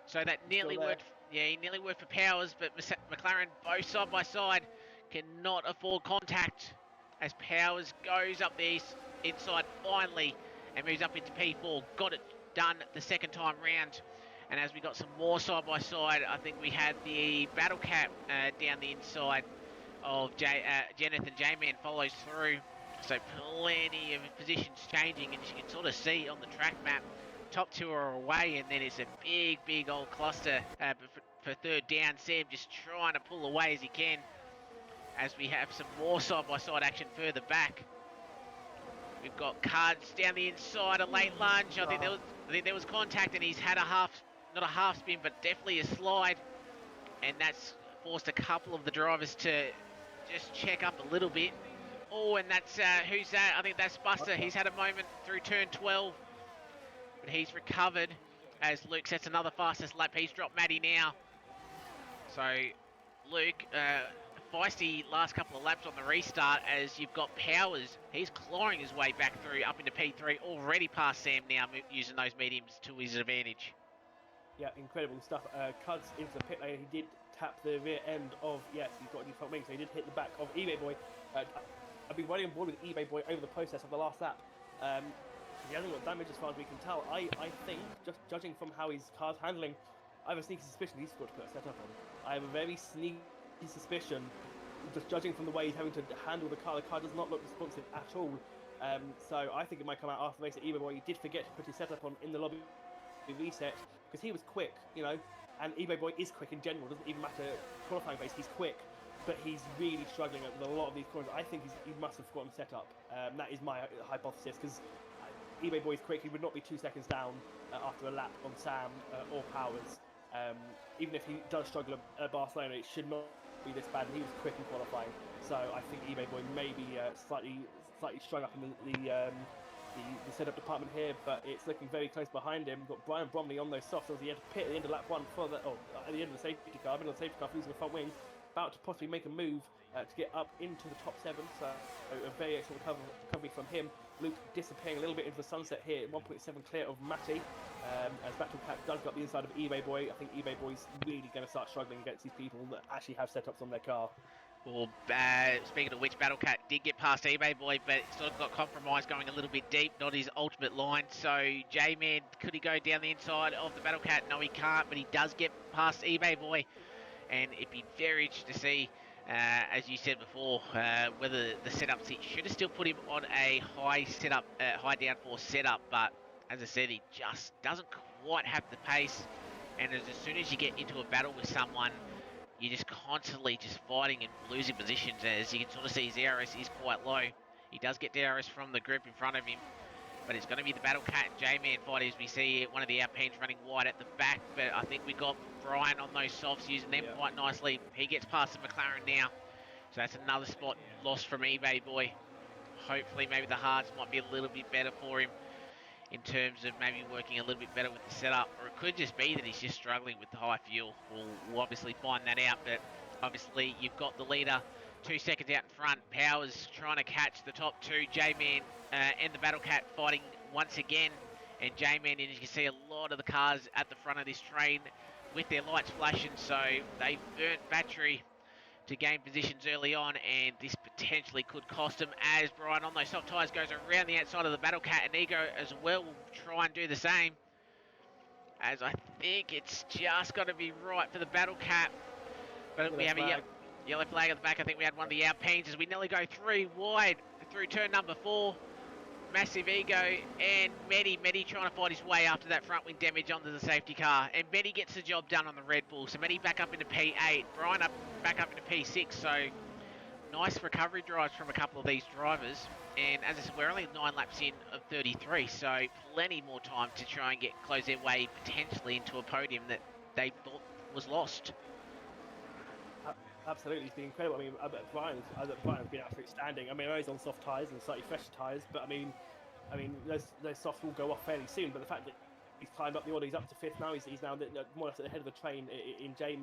So that He's still nearly there. worked. Yeah, he nearly worked for Powers, but McLaren both side by side cannot afford contact as Powers goes up the inside finally and moves up into P4. Got it done the second time round. And as we got some more side by side, I think we had the Battle Cat down the inside of Jeneth, and J-Man follows through. So plenty of positions changing, and as you can sort of see on the track map, top two are away, and then it's a big old cluster for third down. Sam just trying to pull away as he can, as we have some more side-by-side action further back. We've got Cards down the inside, a late lunge. I think there was contact, and he's had not a half spin, but definitely a slide, and that's forced a couple of the drivers to just check up a little bit. Oh, and that's who's that? I think that's Buster. He's had a moment through turn 12, but he's recovered as Luke sets another fastest lap. He's dropped Matty now. So Luke, feisty last couple of laps on the restart as you've got Powers. He's clawing his way back through up into P3, already past Sam now, using those mediums to his advantage. Yeah, incredible stuff. Cuds into the pit lane. He did tap the rear end of, yes, he's got a new front wing, so he did hit the back of eBay Boy. I've been running on board with eBay Boy over the process of the last lap. He hasn't got damage as far as we can tell. I think, just judging from how his car's handling, I have a sneaky suspicion he's got to put a setup on. I have a very sneaky suspicion, just judging from the way he's having to handle the car does not look responsive at all. So I think it might come out after the race that eBay Boy he did forget to put his setup on in the lobby reset, because he was quick, you know, and eBay Boy is quick in general, doesn't even matter qualifying base, he's quick, but he's really struggling with a lot of these corners. I think he must have forgotten set up. That is my hypothesis, because eBay Boy is quick, he would not be 2 seconds down after a lap on Sam or Powers. Even if he does struggle at Barcelona, it should not be this bad, and he was quick in qualifying, so I think eBay Boy may be slightly strung up in the setup department here, but it's looking very close behind him. We've got Brian Bromley on those softs as he had to pit at the end of lap 1 for the, at the end of the safety car, middle of the safety car, losing the front wing, about to possibly make a move to get up into the top 7, so a very excellent recovery from him. Luke disappearing a little bit into the sunset here, 1.7 clear of Matty, as Battle Cat does go up the inside of eBay Boy. I think eBay Boy's really going to start struggling against these people that actually have setups on their car. Well, speaking of which, Battle Cat did get past eBay Boy, but sort of got compromised going a little bit deep, not his ultimate line. So, J-Man, could he go down the inside of the Battle Cat? No, he can't, but he does get past eBay Boy. And it'd be very interesting to see, as you said before, whether the setups, he should have still put him on a high downforce setup, but as I said, he just doesn't quite have the pace. And as soon as you get into a battle with someone, you're just constantly just fighting and losing positions. As you can sort of see, his DRS is quite low. He does get DRS from the group in front of him, but it's going to be the Battle Cat and J-Man fight as we see one of the Alpines running wide at the back. But I think we got Brian on those softs, using them quite nicely. He gets past the McLaren now, so that's another spot lost from eBay Boy. Hopefully maybe the hards might be a little bit better for him in terms of maybe working a little bit better with the setup, or it could just be that he's just struggling with the high fuel. We'll obviously find that out, but obviously you've got the leader 2 seconds out in front. Powers trying to catch the top two. J-Man and the Battle Cat fighting once again, and J-Man, and you can see a lot of the cars at the front of this train with their lights flashing, so they've burnt battery to gain positions early on, and this potentially could cost him, as Brian on those soft tyres goes around the outside of the Battle Cat, and Ego as well will try and do the same, as I think it's just got to be right for the Battle Cat, but we have a yellow flag at the back. I think we had one of the Alpines as we nearly go 3 wide through turn number 4. Massive Ego and Medi trying to fight his way after that front wing damage onto the safety car, and Medi gets the job done on the Red Bull, so Medi back up into P8, Brian back up into P6, so nice recovery drives from a couple of these drivers, and as I said, we're only 9 laps in of 33, so plenty more time to try and close their way potentially into a podium that they thought was lost. Absolutely, it's been incredible. I mean, Brian's been absolutely outstanding. I mean, I know he's on soft tyres and slightly fresher tyres, but I mean, those softs will go off fairly soon. But the fact that he's climbed up the order, he's up to 5th now. He's now more or less at the head of the train in J-Man.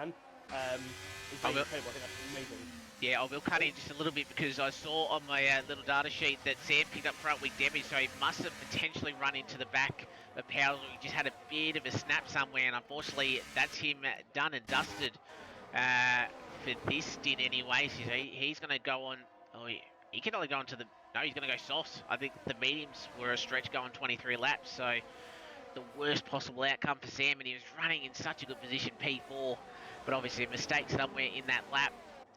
Is very incredible. I think that's amazing. Yeah, I will cut in just a little bit because I saw on my little data sheet that Sam picked up front wing damage, so he must have potentially run into the back of Powers, or he just had a bit of a snap somewhere, and unfortunately that's him done and dusted for this stint anyway. So he's going to go on. Oh, he can only go on to the. No, he's going to go softs. I think the mediums were a stretch going 23 laps, so the worst possible outcome for Sam, and he was running in such a good position, P4, but obviously a mistake somewhere in that lap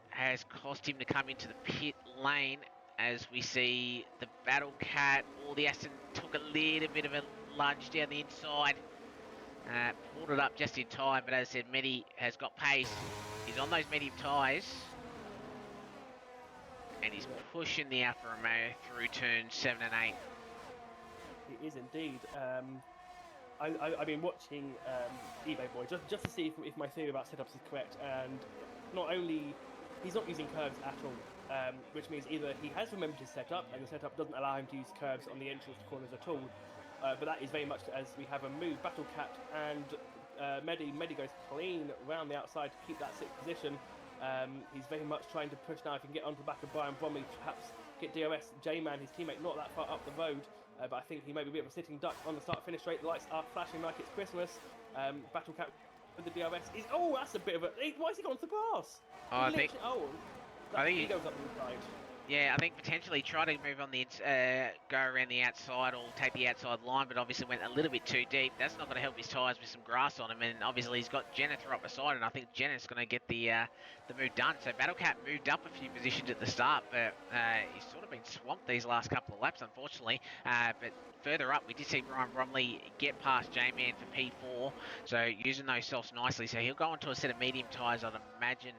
has cost him to come into the pit lane, as we see the Battle Cat, or the Aston took a little bit of a lunge down the inside, pulled it up just in time, but as I said, Medi has got pace, he's on those medium tyres, and he's pushing the Alfa Romeo through turns 7 and 8. It is indeed. I've been watching eBay Boy just to see if my theory about setups is correct, and not only he's not using curves at all, which means either he has remembered his setup and the setup doesn't allow him to use curves on the entrance to corners at all, but that is very much as we have a move Battle Cat and Medi goes clean around the outside to keep that sixth position. He's very much trying to push now if he can get onto the back of Brian Bromley, perhaps get DRS J-Man, his teammate, not that far up the road. But I think he may be a bit of a sitting duck on the start-finish straight. The lights are flashing like it's Christmas. Battle Cat with the DRS is... Oh, that's a bit of a... Why has he gone to the grass? I think he goes up the side. Yeah, I think potentially try to move on the go around the outside or take the outside line, but obviously went a little bit too deep. That's not going to help his tyres with some grass on him, and obviously he's got Jennifer up the side, and I think Jennifer's going to get the move done. So Battlecat moved up a few positions at the start, but he's sort of been swamped these last couple of laps, unfortunately. But further up, we did see Brian Bromley get past J-Man for P4, so using those softs nicely. So he'll go onto a set of medium tyres, I'd imagine,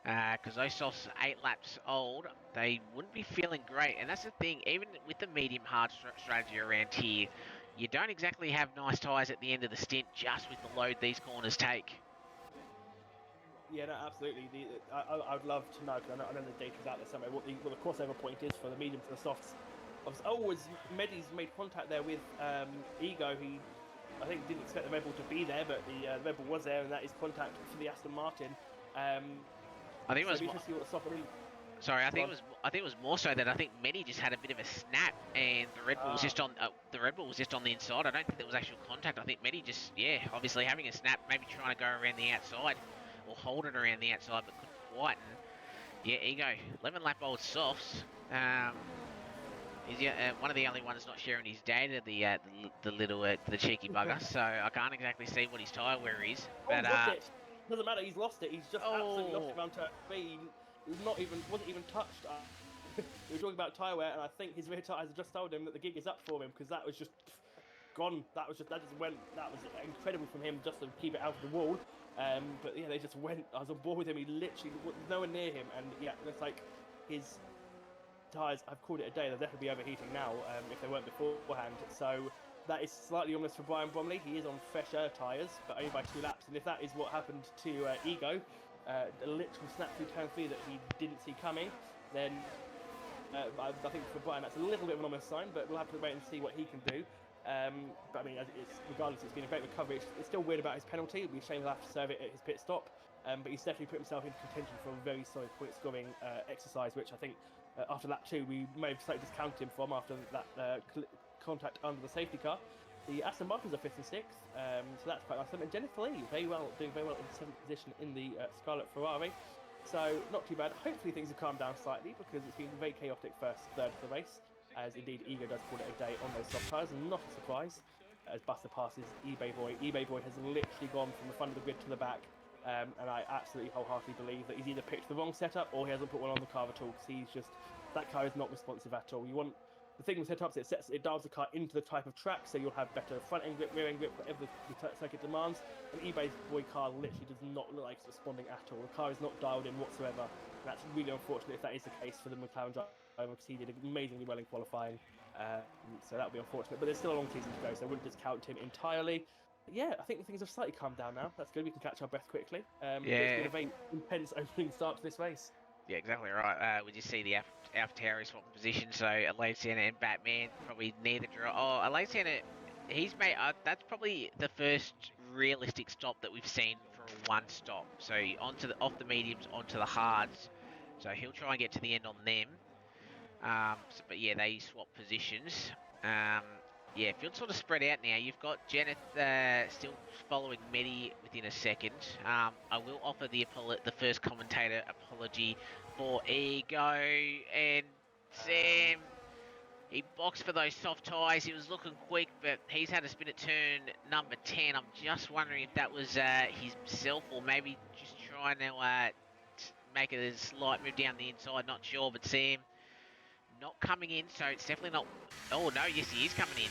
because those softs are 8 laps old, they wouldn't be feeling great. And that's the thing, even with the medium hard strategy around here, you don't exactly have nice tyres at the end of the stint just with the load these corners take. Yeah, no, absolutely. I would love to know, because I know the data's out there somewhere, what the crossover point is for the medium to the softs. As Medi's made contact there with Ego, he, I think, didn't expect the Red Bull to be there, but the Red Bull was there, and that is contact for the Aston Martin. I think it was. Sorry, I think it was more so that I think Medi just had a bit of a snap, and the Red Bull was just on the inside. I don't think there was actual contact. I think Medi just, obviously having a snap, maybe trying to go around the outside or hold it around the outside, but couldn't quite. And Ego, 11 lap old softs. He's one of the only ones not sharing his data, the little the cheeky bugger. So I can't exactly see what his tyre wear is. But doesn't matter. He's lost it. He's just absolutely lost it around turn 3. Wasn't even touched. We were talking about tyre wear, and I think his rear tyres have just told him that the gig is up for him, because that was just gone. That was incredible from him just to keep it out of the wall. But yeah, they just went. I was on board with him. He literally was nowhere near him, and yeah, it's like his tyres, I've called it a day. They'll definitely be overheating now if they weren't beforehand. So that is slightly ominous for Brian Bromley. He is on fresher tyres, but only by 2 laps. And if that is what happened to Ego, a literal snap through turn 3 that he didn't see coming, then I think for Brian that's a little bit of an ominous sign, but we'll have to wait and see what he can do. But I mean, regardless, it's been a great recovery. It's still weird about his penalty. It'll be a shame he'll have to serve it at his pit stop. But he's definitely put himself into contention for a very solid point scoring exercise, which I think after lap 2 we may have slightly discounted him from after that contact under the safety car. The Aston Martins are 5th and 6th, so that's quite nice. And Jennifer Lee doing very well in 7th position in the Scarlet Ferrari. So not too bad. Hopefully things have calmed down slightly, because it's been a very chaotic first third of the race, as indeed Ego does call it a day on those soft tyres, and not a surprise as Buster passes eBay Boy. eBay Boy has literally gone from the front of the grid to the back, and I absolutely wholeheartedly believe that he's either picked the wrong setup or he hasn't put one on the car at all, because that car is not responsive at all. The thing with setups, it dials the car into the type of track, so you'll have better front end grip, rear end grip, whatever the circuit demands. An eBay Boy car literally does not look like it's responding at all. The car is not dialed in whatsoever. And that's really unfortunate if that is the case for the McLaren driver, because he did amazingly well in qualifying. So that would be unfortunate. But there's still a long season to go, so I wouldn't discount him entirely. But yeah, I think things have slightly calmed down now. That's good. We can catch our breath quickly. It's been a very intense opening start to this race. Yeah, exactly right. We just see the AlphaTauri swapping position, so Alade Santa and Batman probably near the draw. Oh, Alade Santa, he's made. That's probably the first realistic stop that we've seen for a one stop. So off the mediums, onto the hards. So he'll try and get to the end on them. But yeah, they swap positions. Yeah, field sort of spread out now. You've got Jeneth still following Medi within a second. I will offer the first commentator apology for ego and Sam. He boxed for those soft tyres. He was looking quick, but he's had a spin at turn number 10. I'm just wondering if that was himself or maybe just trying to make a slight move down the inside. Not sure, but Sam not coming in, so it's definitely not. Oh no, yes he is coming in.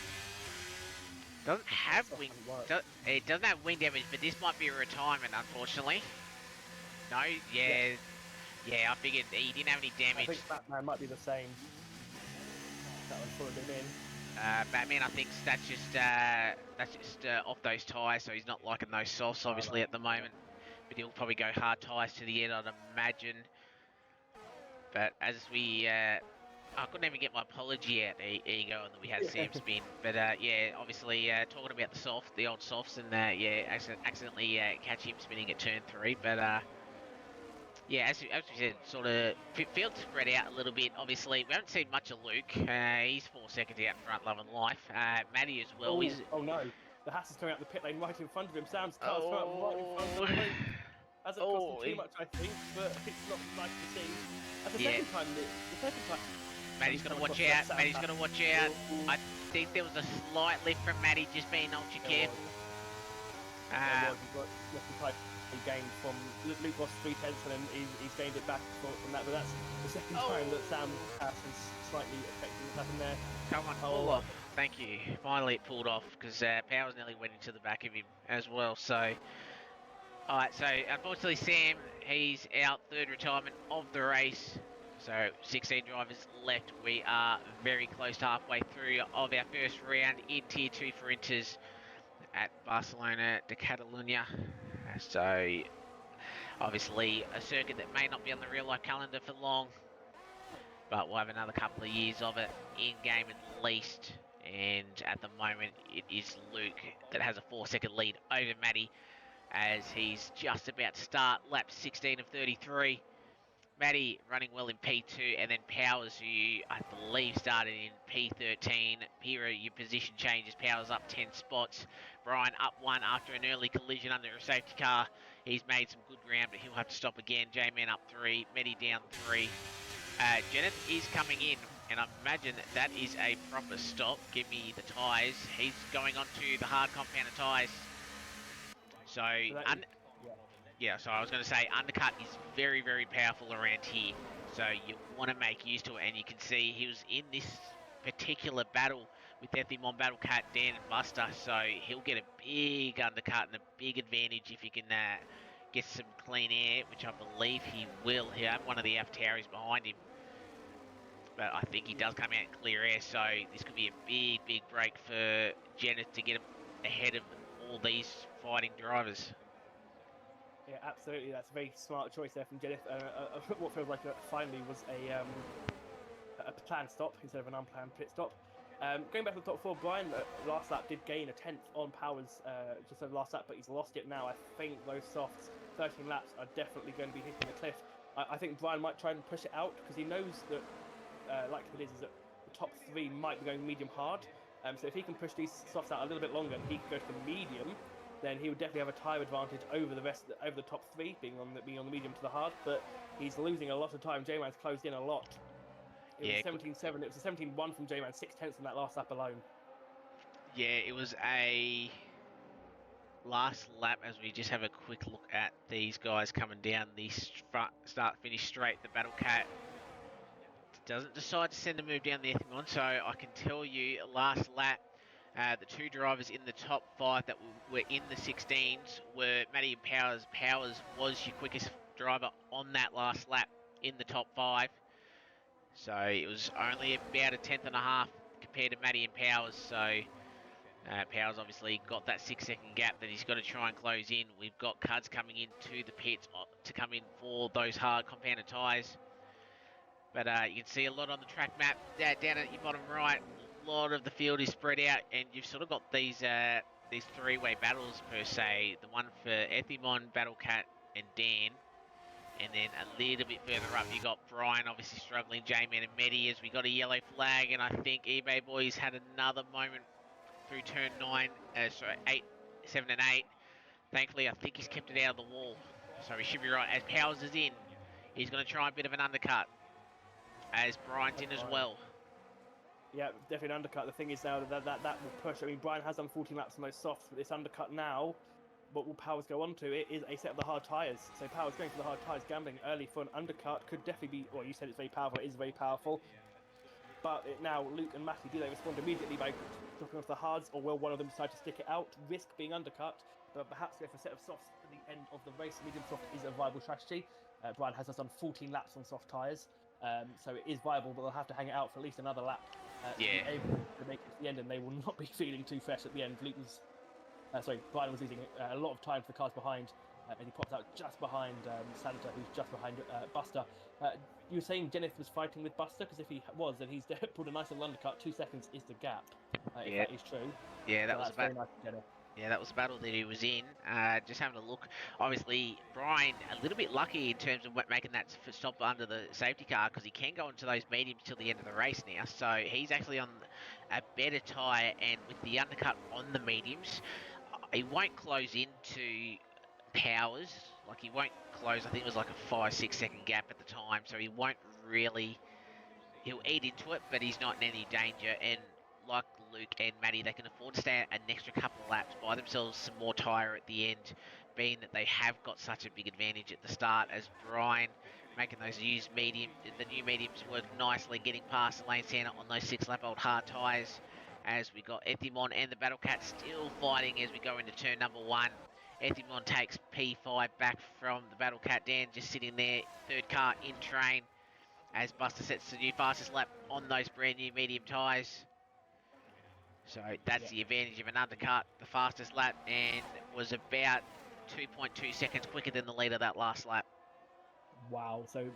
Doesn't have wing. It doesn't have wing damage, but this might be a retirement, unfortunately. No, yeah. I figured he didn't have any damage. I think Batman might be the same. That one followed him in. Batman, I think that's just off those tyres, so he's not liking those softs obviously at the moment. But he'll probably go hard tyres to the end, I'd imagine. But as we, I couldn't even get my apology out, ego, and then we had Sam spin. But yeah, obviously talking about the old softs, and accidentally catch him spinning at turn 3. But yeah, as we said, sort of field spread out a little bit. Obviously, we haven't seen much of Luke. He's 4 seconds out in front, loving life. Matty as well. Oh no, the Haas is coming out the pit lane right in front of him. Sam's car's coming up right in front of him. Hasn't cost him too much, I think, but it's not nice to see. That's the second time. Matty's got to watch out. Matty's got to watch out. I think there was a slight lift from Matty, just being ultra careful. He gained from Luke lost 3/10 and then he's gained it back from that, but that's the second time that Sam has slightly affected what's happened there. Come on, pull off. Thank you. Finally it pulled off because Powers nearly went into the back of him as well. So, alright, so unfortunately Sam, he's out, third retirement of the race. So 16 drivers left. We are very close to halfway through of our first round in Tier 2 for Inters at Barcelona de Catalunya. So obviously a circuit that may not be on the real life calendar for long, but we'll have another couple of years of it in game at least. And at the moment it is Luke that has a 4-second lead over Matty as he's just about to start lap 16 of 33. Matty running well in P2, and then Powers, who I believe started in P13. Here your position changes. Powers up 10 spots. Brian up 1 after an early collision under a safety car. He's made some good ground, but he'll have to stop again. J-Man up 3. Matty down 3. Jeneth is coming in, and I imagine that is a proper stop. Give me the tyres. He's going on to the hard compounder tyres. So... Yeah, so I was going to say undercut is very, very powerful around here. So you want to make use to it, and you can see he was in this particular battle with Ethimon, Battlecat, Dan and Buster. So he'll get a big undercut and a big advantage if he can get some clean air, which I believe he will. He'll have one of the AvTauris behind him. But I think he does come out in clear air, so this could be a big, big break for Jeneth to get ahead of all these fighting drivers. Yeah, absolutely. That's a very smart choice there from Jeneth. What feels like finally was a planned stop instead of an unplanned pit stop. Going back to the top 4, Brian last lap did gain a 10th on Powers just over last lap, but he's lost it now. I think those softs, 13 laps, are definitely going to be hitting the cliff. I think Brian might try and push it out because he knows that likelihood is that the top 3 might be going medium hard. So if he can push these softs out a little bit longer and he can go to the medium, then he would definitely have a tyre advantage over the top 3, being on the medium to the hard. But he's losing a lot of time. J-Man's closed in a lot. It was 17.7. It was a 17.1 from J-Man, 6/10 on that last lap alone. Yeah, it was a last lap as we just have a quick look at these guys coming down the start-finish straight. The Battlecat doesn't decide to send a move down the Ethimon, so I can tell you last lap, the 2 drivers in the top 5 that were in the 16s were Matty and Powers. Powers was your quickest driver on that last lap in the top 5. So it was only about a 10th and a half compared to Matty and Powers. So Powers obviously got that 6-second gap that he's got to try and close in. We've got Cuds coming into the pits to come in for those hard compounder tyres. But you can see a lot on the track map down at your bottom right. A lot of the field is spread out, and you've sort of got these 3-way battles per se. The one for Ethimon, Battlecat, and Dan. And then a little bit further up, you got Brian obviously struggling, J-Man and Medi as we got a yellow flag. And I think eBay Boys had another moment through turn 9, sorry, 8, 7 and 8. Thankfully, I think he's kept it out of the wall. So he should be right. As Powers is in, he's going to try a bit of an undercut. As Brian's in as well. Yeah, definitely an undercut. The thing is now that will push. I mean, Brian has done 14 laps on those softs, but this undercut now, what will Powers go on to? It is a set of the hard tyres. So Powers going for the hard tyres, gambling early for an undercut could definitely be, well, you said it's very powerful, it is very powerful. But now Luke and Matty, do they respond immediately by dropping off the hards, or will one of them decide to stick it out, risk being undercut, but perhaps go for a set of softs at the end of the race? Medium soft is a viable strategy. Brian has done 14 laps on soft tyres, so it is viable, but they'll have to hang it out for at least another lap to be able to make it to the end, and they will not be feeling too fresh at the end. Brian was losing a lot of time for the cars behind, and he pops out just behind Santa, who's just behind Buster. You were saying Jeneth was fighting with Buster, because if he was, then he's pulled a nice little undercut. 2 seconds is the gap, if that is true. Yeah, that was very nice of Jeneth. Yeah, that was the battle that he was in. Just having a look. Obviously, Brian a little bit lucky in terms of making that stop under the safety car, because he can go into those mediums till the end of the race now. So he's actually on a better tyre, and with the undercut on the mediums, he won't close into Powers. Like, he won't close. I think it was like a 5-6 second gap at the time, so he won't really. He'll eat into it, but he's not in any danger. And like Luke and Matty, they can afford to stay an extra couple of laps, buy themselves some more tyre at the end, being that they have got such a big advantage at the start. As Brian making those the new mediums work nicely, getting past the lane centre on those 6-lap-old hard tyres. As we got Ethimon and the Battle Cat still fighting as we go into turn number 1. Ethimon takes P5 back from the Battle Cat. Dan just sitting there, third car in train, as Buster sets the new fastest lap on those brand new medium tyres. So that's the advantage of an undercut, the fastest lap, and was about 2.2 seconds quicker than the leader that last lap. Wow, so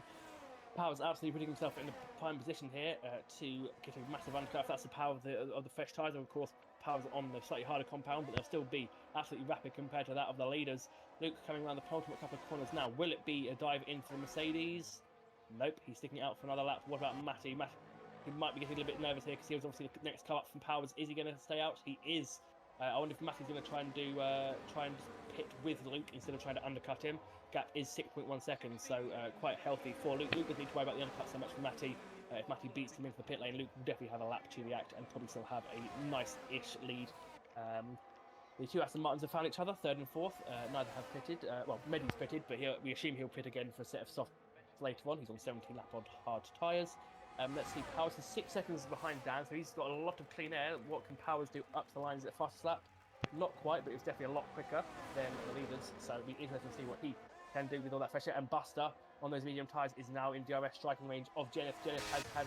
Powers absolutely putting himself in a prime position here to get a massive undercut. If that's the power of the fresh tyres, and of course Powers on the slightly harder compound, but they'll still be absolutely rapid compared to that of the leaders. Luke coming around the penultimate couple of corners now. Will it be a dive in for the Mercedes? Nope, he's sticking it out for another lap. What about Matty? He might be getting a little bit nervous here, because he was obviously the next car up from Powers. Is he going to stay out? He is. I wonder if Matty's going to try and pit with Luke instead of trying to undercut him. Gap is 6.1 seconds, so quite healthy for Luke. Luke doesn't need to worry about the undercut so much for Matty. If Matty beats him into the pit lane, Luke will definitely have a lap to react and probably still have a nice-ish lead. The two Aston Martins have found each other, third and fourth. Neither have pitted. Well, Medi's pitted, but we assume he'll pit again for a set of soft later on. He's on 17 lap on hard tyres. Let's see, Powers is 6 seconds behind Dan, so he's got a lot of clean air. What can Powers do up to the lines at fastest lap? Not quite, but it's definitely a lot quicker than the leaders, so it'll be interesting to see what he can do with all that fresh air. And Buster, on those medium tyres, is now in DRS striking range of Jeneth. Jeneth has had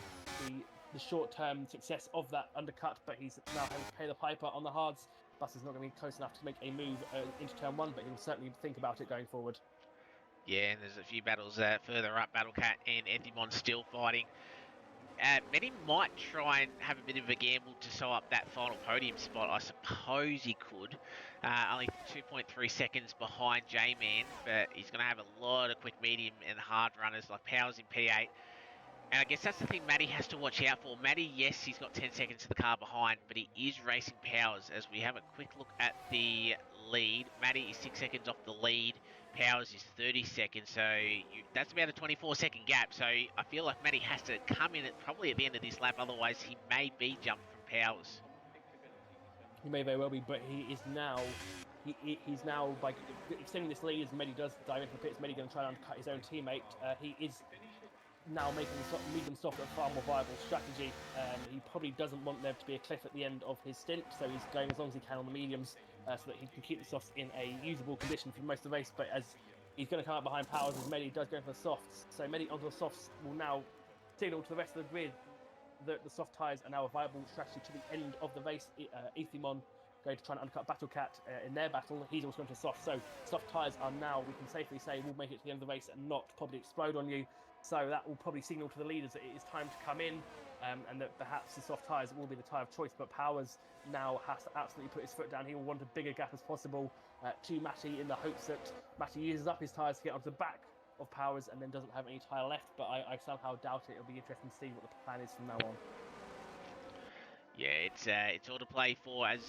the short-term success of that undercut, but he's now having to pay the piper on the hards. Buster's not going to be close enough to make a move into turn 1, but he'll certainly think about it going forward. Yeah, and there's a few battles further up. Battle Cat and Ethimon still fighting. Medi might try and have a bit of a gamble to sew up that final podium spot. I suppose he could. Only 2.3 seconds behind J-Man, but he's going to have a lot of quick medium and hard runners like Powers in P8. And I guess that's the thing Matty has to watch out for. Matty, yes, he's got 10 seconds to the car behind, but he is racing Powers. As we have a quick look at the lead, Matty is 6 seconds off the lead. Powers is 30 seconds, so that's about a 24-second gap. So I feel like Matty has to come in probably at the end of this lap, otherwise he may be jumped from Powers. He may very well be, but he is now... He's now, by extending this lead, as Medi does dive into the pits, Medi going to try and undercut his own teammate. He is now making the medium soft a far more viable strategy. He probably doesn't want there to be a cliff at the end of his stint, so he's going as long as he can on the mediums, so that he can keep the softs in a usable condition for most of the race. But as he's going to come up behind Powers, as Medi does go for the softs, so Medi onto the softs will now signal to the rest of the grid that the soft tyres are now a viable strategy to the end of the race. Ethimon going to try and undercut Battle Cat in their battle. He's also going to soft, so soft tyres are now, we can safely say, will make it to the end of the race and not probably explode on you. So that will probably signal to the leaders that it is time to come in, and that perhaps the soft tyres will be the tyre of choice. But Powers now has to absolutely put his foot down. He will want a bigger gap as possible to Matty, in the hopes that Matty uses up his tyres to get onto the back of Powers and then doesn't have any tyre left. But I somehow doubt it. It'll be interesting to see what the plan is from now on. Yeah, it's all to play for, as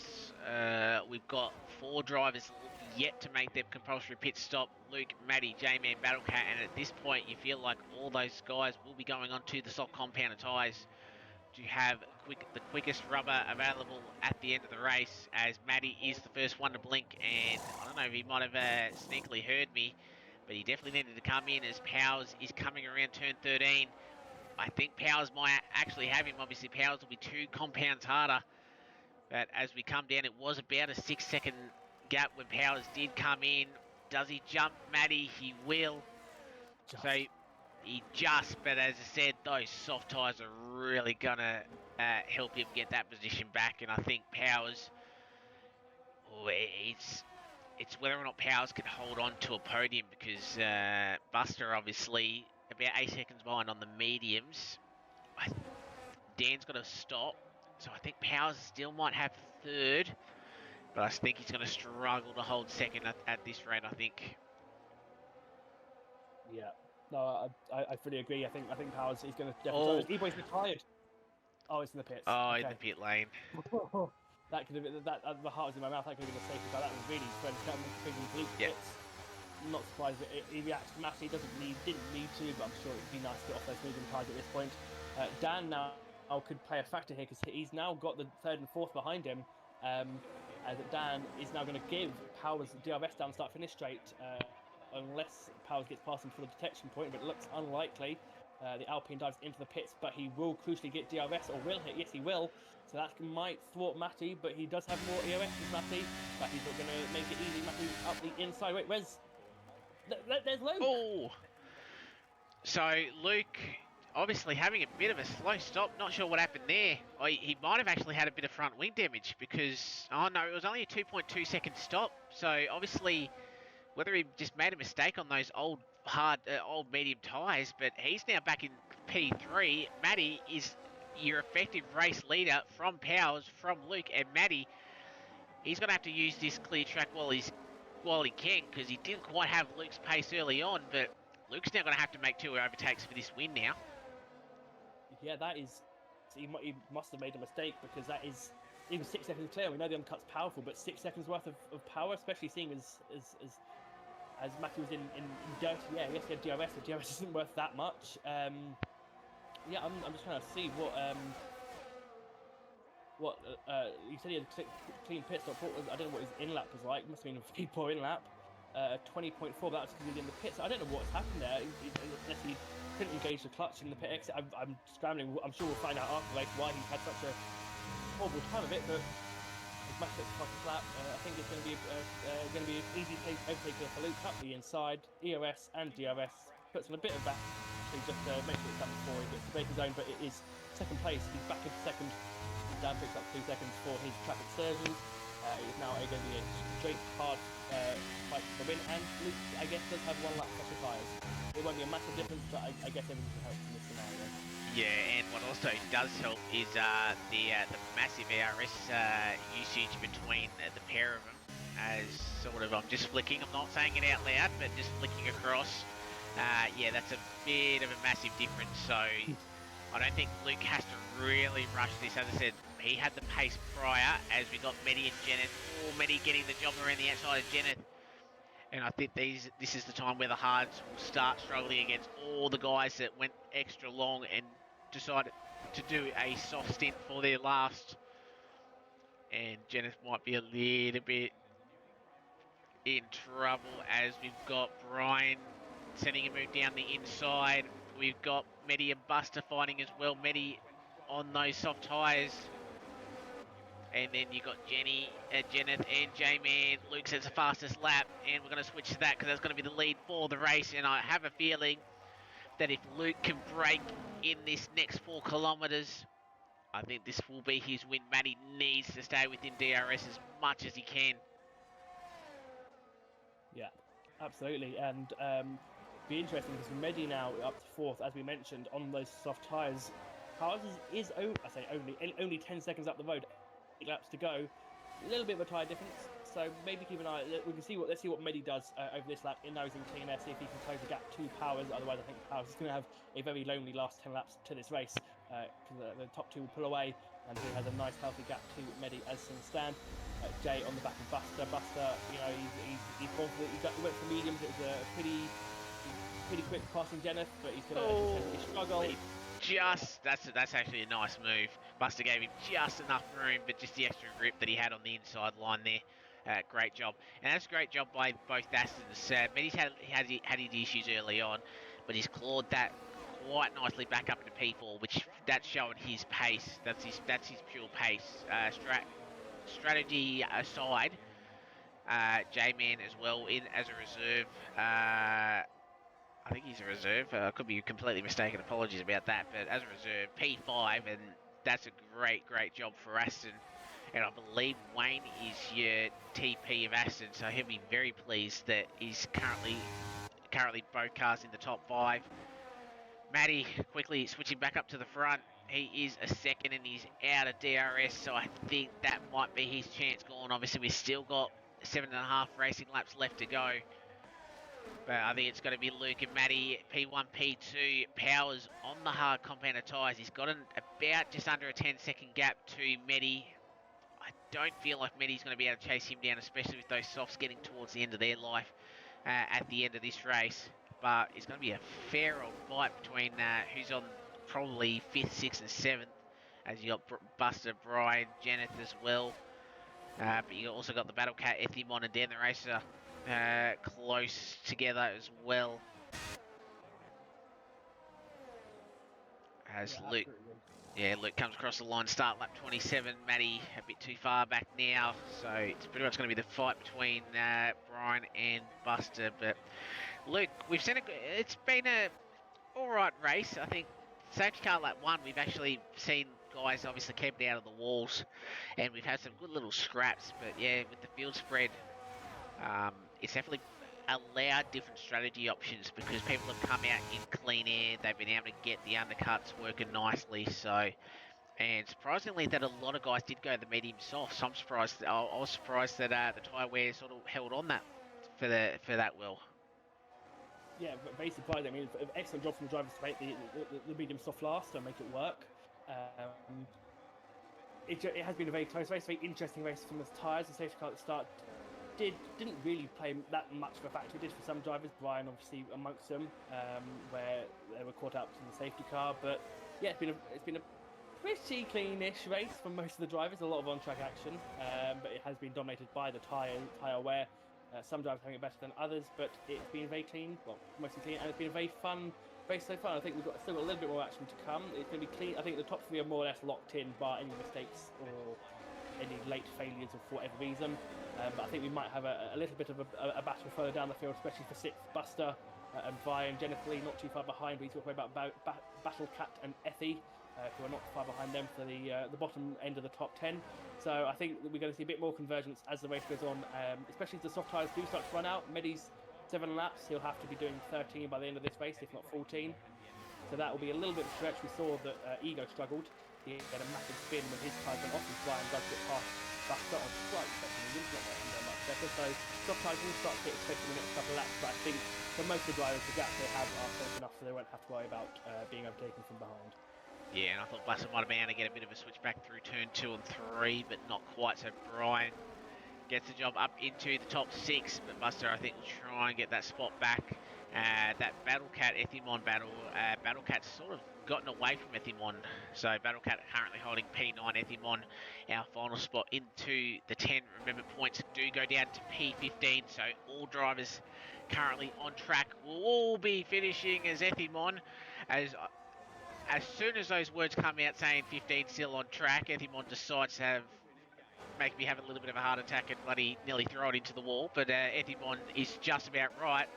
we've got 4 drivers yet to make their compulsory pit stop. Luke, Matty, J-Man, Battlecat, and at this point you feel like all those guys will be going on to the soft compound tyres to have the quickest rubber available at the end of the race, as Matty is the first one to blink. And I don't know if he might have sneakily heard me, but he definitely needed to come in as Powers is coming around turn 13. I think Powers might actually have him. Obviously, Powers will be 2 compounds harder. But as we come down, it was about a 6-second gap when Powers did come in. Does he jump Matty? He will. Just. So he just, but as I said, those soft tyres are really going to help him get that position back. And I think Powers, it's whether or not Powers can hold on to a podium, because Buster obviously about 8 seconds behind on the mediums. Dan's got to stop, so I think Powers still might have third, but I think he's going to struggle to hold second at this rate, I think. Yeah. No, I fully agree. I think Powers is going to definitely. Oh. E-Boy's retired. Oh, it's in the pits. Oh, okay. In the pit lane. That could have been that. The heart was in my mouth. That could have been a safety car. That was really friendly. Complete pits. I'm not surprised that he reacts to Matty. Didn't need to, but I'm sure it'd be nice to get off those medium tyres at this point. Dan now could play a factor here, because he's now got the 3rd and 4th behind him. As Dan is now going to give Powers DRS down start finish straight, unless Powers gets past him for the detection point, but it looks unlikely. The Alpine dives into the pits, but he will crucially get DRS, or will hit. Yes, he will. So that might thwart Matty, but he does have more EOS than Matty. Matty's not going to make it easy. Matty up the inside. Wait, where's... There's Luke. Oh. So Luke obviously having a bit of a slow stop. Not sure what happened there. He might have actually had a bit of front wing damage, because... Oh, no, it was only a 2.2 second stop. So obviously, whether he just made a mistake on those old medium tyres, but he's now back in P3. Matty is your effective race leader from Powers, from Luke, and Matty, he's going to have to use this clear track while he can, because he didn't quite have Luke's pace early on, but Luke's now going to have to make 2 overtakes for this win now. Yeah, that is... He must have made a mistake, because that is... Even 6 seconds clear. We know the undercut's powerful, but 6 seconds worth of power, especially seeing as Matty was in dirty, yeah, yes, he had DRS, but DRS isn't worth that much. Yeah, I'm just trying to see what you said he had a clean pit stop. I don't know what his in-lap was like. It must have been a pretty poor in-lap. 20.4, that's because he was in the pits. I don't know what's happened there, unless he couldn't engage the clutch in the pit exit. I'm scrambling. I'm sure we'll find out after the race why he's had such a horrible time of it, but if Matt gets a lap, I think it's going to be an easy overtake for Luke up the inside. EOS and DRS puts on a bit of back to just make sure it's done before he gets to break his own, but it is second place. He's back into second. Dan picks up 2 seconds for his track excursion. It is now going to be a straight, hard fight for the win, and Luke, I guess, does have 1 lap special tyres. It won't be a massive difference, but I guess everything helps in this scenario. Yeah, and what also does help is the massive ARS usage between the pair of them. As sort of, I'm just flicking, I'm not saying it out loud, but just flicking across. Yeah, that's a bit of a massive difference. So I don't think Luke has to really rush this. As I said, he had the pace prior, as we got Medi and Jenneth, or Medi getting the job around the outside of Jenneth. And I think this is the time where the hards will start struggling against all the guys that went extra long and decided to do a soft stint for their last. And Jenneth might be a little bit in trouble, as we've got Brian sending a move down the inside. We've got Medi and Buster fighting as well. Medi on those soft tyres. And then you got Jenneth and J-Man. Luke sets the fastest lap, and we're going to switch to that because that's going to be the lead for the race. And I have a feeling that if Luke can break in this next 4 kilometres, I think this will be his win. Matty needs to stay within DRS as much as he can. Yeah, absolutely. And be interesting because Medi now up to 4th, as we mentioned, on those soft tyres. Powers is only 10 seconds up the road. 8 laps to go. A little bit of a tyre difference. So maybe keep an eye. We can see what let's see what Medi does over this lap. In those in clean air, see if he can close the gap to Powers. Otherwise, I think Powers is going to have a very lonely last 10 laps to this race because the top two will pull away, and he has a nice healthy gap to Medi as things stand. Jay on the back of Buster. Buster, you know, he's confident. He went for mediums. It was a pretty quick passing Jeneth, but he's going to struggle. That's actually a nice move. Buster gave him just enough room, but just the extra grip that he had on the inside line there. Great job, and that's a great job by both Astons. Medi's had his issues early on, but he's clawed that quite nicely back up into P4, which that's showing his pace. That's his pure pace. Strategy aside, J-Man as well in as a reserve. I think he's a reserve. I could be completely mistaken. Apologies about that. But as a reserve, P5, and that's a great job for Aston. And I believe Wayne is your TP of Aston, so he'll be very pleased that he's currently both cars in the top 5. Matty quickly switching back up to the front. He is a second and he's out of DRS, so I think that might be his chance gone. Obviously, we've still got 7.5 racing laps left to go. But I think it's going to be Luke and Matty, P1, P2, Powers on the hard compounder tyres. He's got about just under a 10-second gap to Medi. I don't feel like Medi's going to be able to chase him down, especially with those softs getting towards the end of their life at the end of this race. But it's going to be a fair old fight between who's on probably 5th, 6th and 7th. As you got Buster, Brian, Jeneth as well. But you also got the Battle Cat, Ethimon and Dan the Racer close together as well. As Luke, Luke comes across the line, start lap 27. Matty a bit too far back now, so it's pretty much going to be the fight between Brian and Buster. But Luke, we've seen it's been a all right race. I think safety car lap 1, we've actually seen guys obviously keep it out of the walls, and we've had some good little scraps. But yeah, with the field spread, it's definitely allowed different strategy options because people have come out in clean air. They've been able to get the undercuts working nicely. So, and surprisingly, that a lot of guys did go the medium soft. So I'm surprised. I was surprised that the tyre wear sort of held on that for that well. Yeah, but very surprising. I mean, excellent job from the drivers to make the medium soft last and make it work. It has been a very close race, very interesting race from the tyres. The safety car at the start didn't really play that much of a factor. It did for some drivers, Brian obviously amongst them, where they were caught up in the safety car. But yeah, it's been a pretty cleanish race for most of the drivers. A lot of on-track action, but it has been dominated by the tyre wear. Some drivers having it better than others, but it's been very clean, well, mostly clean, and it's been a very fun race so far. I think we've still got a little bit more action to come. It's going to be clean. I think the top 3 are more or less locked in, bar any mistakes or any late failures for whatever reason. But I think we might have a little bit of a battle further down the field, especially for 6th, Buster and Brian. Jennifer Lee not too far behind, but he's talking about Battle Cat and Effie, who are not far behind them for the bottom end of the top 10. So I think we're going to see a bit more convergence as the race goes on, especially as the soft tyres do start to run out. Medi's 7 laps, he'll have to be doing 13 by the end of this race, if not 14. So that will be a little bit of a stretch. We saw that Ego struggled. He had a massive spin when his tyres went off, and Brian does get past Buster on slight second. He didn't get that much better. So soft tyres will start to get expected in the next couple of laps, but I think for most of the drivers, the gaps they have are close enough so they won't have to worry about being overtaken from behind. Yeah, and I thought Buster might have been able to get a bit of a switch back through turn 2 and 3, but not quite. So Brian gets the job up into the top 6, but Buster, I think, will try and get that spot back. That Battle Cat Ethimon battle, Battle Cat's sort of gotten away from Ethimon. So Battle Cat currently holding P9, Ethimon, our final spot into the 10. Remember, points do go down to P15, so all drivers currently on track will all be finishing as Ethimon. As soon as those words come out saying 15 still on track, Ethimon decides to make me have a little bit of a heart attack and bloody nearly throw it into the wall. But Ethimon is just about right.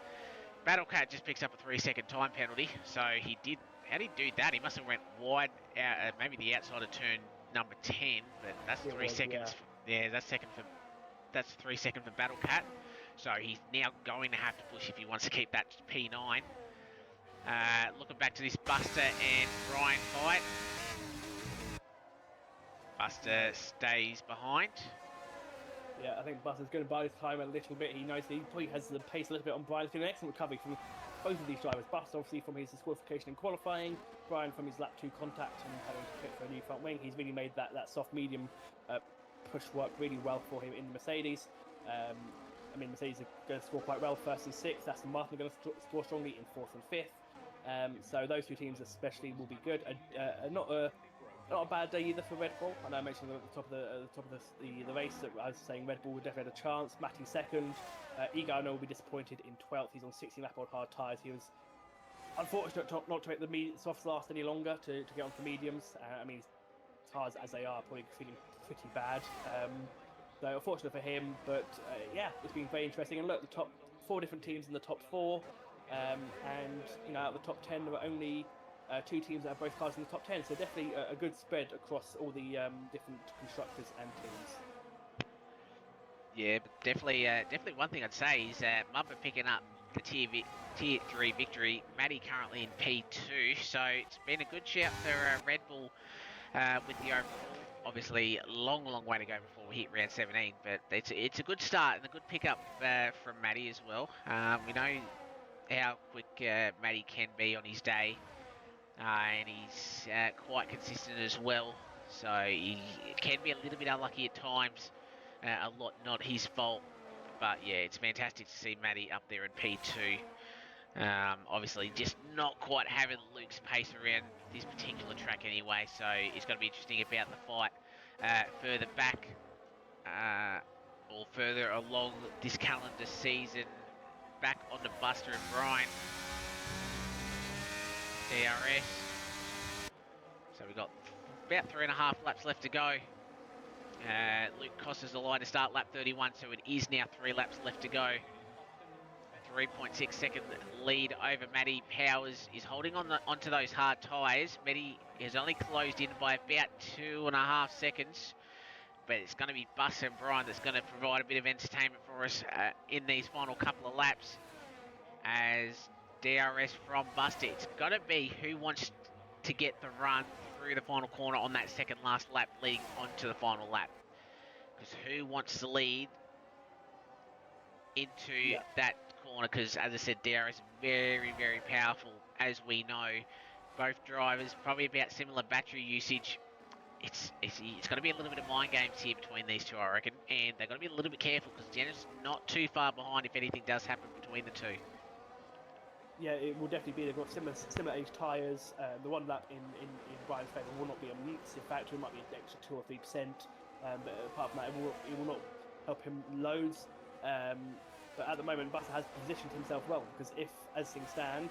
Battlecat just picks up a 3-second time penalty. So he did. How did he do that? He must have went wide, out, maybe the outside of turn number 10. But that's 3 seconds. Yeah, that's 3 seconds for Battlecat. So he's now going to have to push if he wants to keep that P9. Looking back to this Buster and Brian fight. Buster stays behind. Yeah, I think Butler's going to buy his time a little bit. He knows he probably has the pace a little bit on Brian. It's been an excellent recovery from both of these drivers. Butler, obviously, from his disqualification and qualifying. Brian, from his lap 2 contact and having to pit for a new front wing. He's really made that soft medium push work really well for him in the Mercedes. I mean, Mercedes are going to score quite well, 1st and 6th. Aston Martin are going to score strongly in 4th and 5th. So those two teams especially will be good. Not a bad day either for Red Bull. I know I mentioned at the top of the race that I was saying Red Bull would definitely have a chance. Matty 2nd. Ego, I know, will be disappointed in 12th. He's on 16 lap on hard tyres. He was unfortunate not to make the softs last any longer to get onto mediums. I mean, his tyres as they are probably feeling pretty bad. So unfortunate for him, but yeah, it's been very interesting. And look, the top 4 different teams in the top 4, and out of the top 10 there are only 2 teams that have both cars in the top 10, so definitely a good spread across all the different constructors and teams. Yeah, but definitely one thing I'd say is Mumba picking up the tier 3 victory. Matty currently in P2, so it's been a good shout for Red Bull with the overall. Obviously, long way to go before we hit round 17, but it's a good start and a good pickup from Matty as well. We know how quick Matty can be on his day. And he's quite consistent as well, so he can be a little bit unlucky at times. A lot not his fault, but yeah, it's fantastic to see Matty up there in P2. Obviously, just not quite having Luke's pace around this particular track anyway, so it's going to be interesting about the fight further back or further along this calendar season. Back on the Buster and Brian. DRS. So we've got about 3.5 laps left to go. Luke Costa's the line to start lap 31, so it is now 3 laps left to go. 3.6 second lead over Matty. Powers is holding onto those hard tyres. Matty has only closed in by about 2.5 seconds, but it's going to be Buster and Brian that's going to provide a bit of entertainment for us in these final couple of laps. As DRS from Buster, it's got to be who wants to get the run through the final corner on that second last lap leading onto the final lap, because who wants to lead into that corner? Because as I said, DRS is very powerful, as we know. Both drivers probably about similar battery usage. It's got to be a little bit of mind games here between these two, I reckon, and they've got to be a little bit careful because Jenna's not too far behind if anything does happen between the two. Yeah, it will definitely be. They've got similar age tyres. The one lap in Brian's favour will not be a massive factor. It might be an extra 2 or 3%. But apart from that, it will not help him loads. But at the moment, Buster has positioned himself well, because if, as things stand,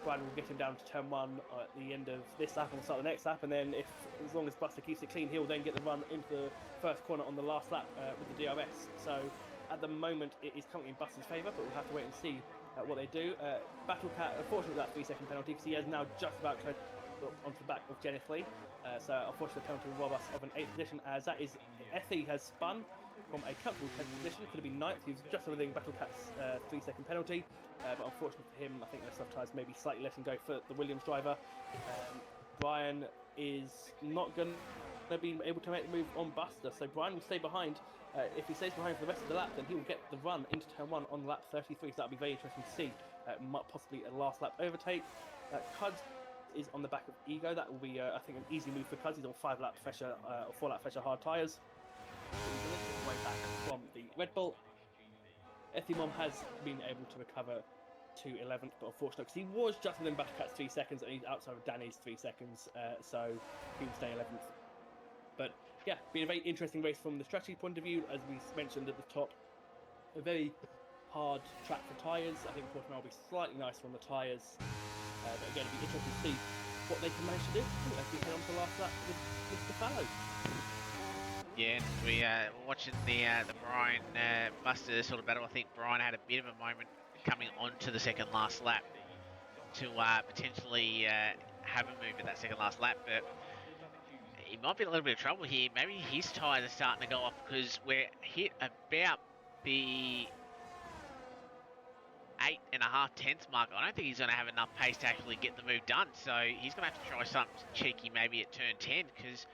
Brian will get him down to turn 1 at the end of this lap and start the next lap, and then as long as Buster keeps it clean, he'll then get the run into the first corner on the last lap with the DRS. So at the moment, it is currently in Buster's favour, but we'll have to wait and see what they do. Battlecat, unfortunately, that 3-second penalty, because he has now just about closed onto the back of Jennifer Lee. So unfortunately, the penalty will rob us of an 8th position, as that is Effie has spun from a comfortable 10th position. Could have been 9th. He was just within Battlecat's 3-second penalty, but unfortunately for him, I think the soft tyres maybe slightly less than go for the Williams driver. Brian is not going to be able to make the move on Buster, so Brian will stay behind. If he stays behind for the rest of the lap, then he will get the run into turn 1 on lap 33, so that'll be very interesting to see. Possibly a last lap overtake. Cuds is on the back of Ego. That will be, I think, an easy move for Cuds. He's on 5 lap fresher or 4 lap fresher hard tyres. Way back from the Red Bull. Ethimom has been able to recover to 11th, but unfortunately, because he was just within Battlecat's 3 seconds, and he's outside of Danny's 3 seconds, so he will stay 11th. But yeah, been a very interesting race from the strategy point of view, as we mentioned at the top. A very hard track for tyres. I think Portimao will be slightly nicer on the tyres, but again, it'll be interesting to see what they can manage to do as we head on to the last lap with Mr. Fallow. Yeah, we watching the Brian Buster sort of battle. I think Brian had a bit of a moment coming onto the second last lap to potentially have a move at that second last lap, but he might be in a little bit of trouble here. Maybe his tyres are starting to go off, because we're hit about the 8.5 mark. I don't think he's going to have enough pace to actually get the move done, so he's going to have to try something cheeky maybe at turn 10, because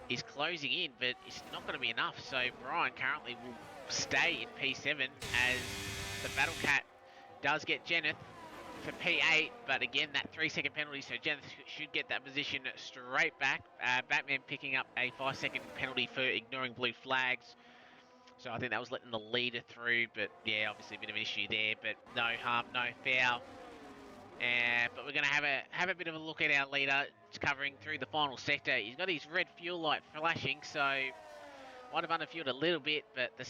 is closing in, but it's not going to be enough. So Brian currently will stay in P7 as the Battle Cat does get Jeneth for P8, but again, that 3-second penalty, so Jeneth should get that position straight back. Batman picking up a 5-second penalty for ignoring blue flags. So I think that was letting the leader through, but yeah, obviously a bit of an issue there, but no harm, no foul. But we're going to have a bit of a look at our leader. It's covering through the final sector. He's got his red fuel light flashing, so might have underfueled a little bit, but the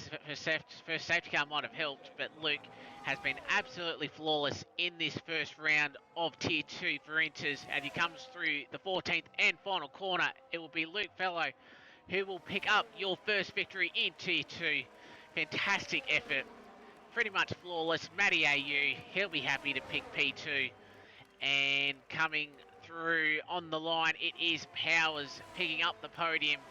first safety car might have helped. But Luke has been absolutely flawless in this first round of Tier 2 for Inters, and he comes through the 14th and final corner. It will be Luke Fellow who will pick up your first victory in Tier 2. Fantastic effort. Pretty much flawless. Matty AU, he'll be happy to pick P2. And coming through on the line, it is Powers picking up the podium.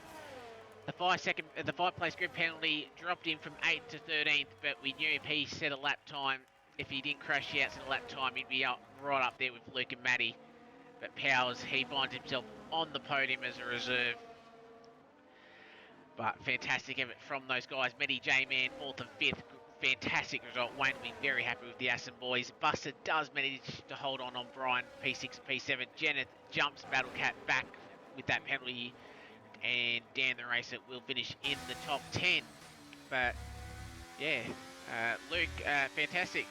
The 5-place grid penalty dropped him from 8th to 13th, but we knew if he set a lap time, if he didn't crash the outside lap time, he'd be right up there with Luke and Matty. But Powers, he finds himself on the podium as a reserve. But fantastic effort from those guys. Matty J-Man, 4th and 5th. Fantastic result. Wayne will be very happy with the Aston boys. Buster does manage to hold on Brian, P6 and P7. Jeneth jumps Battle Cat back with that penalty. And Dan the Racer will finish in the top 10. But, yeah, Luke, fantastic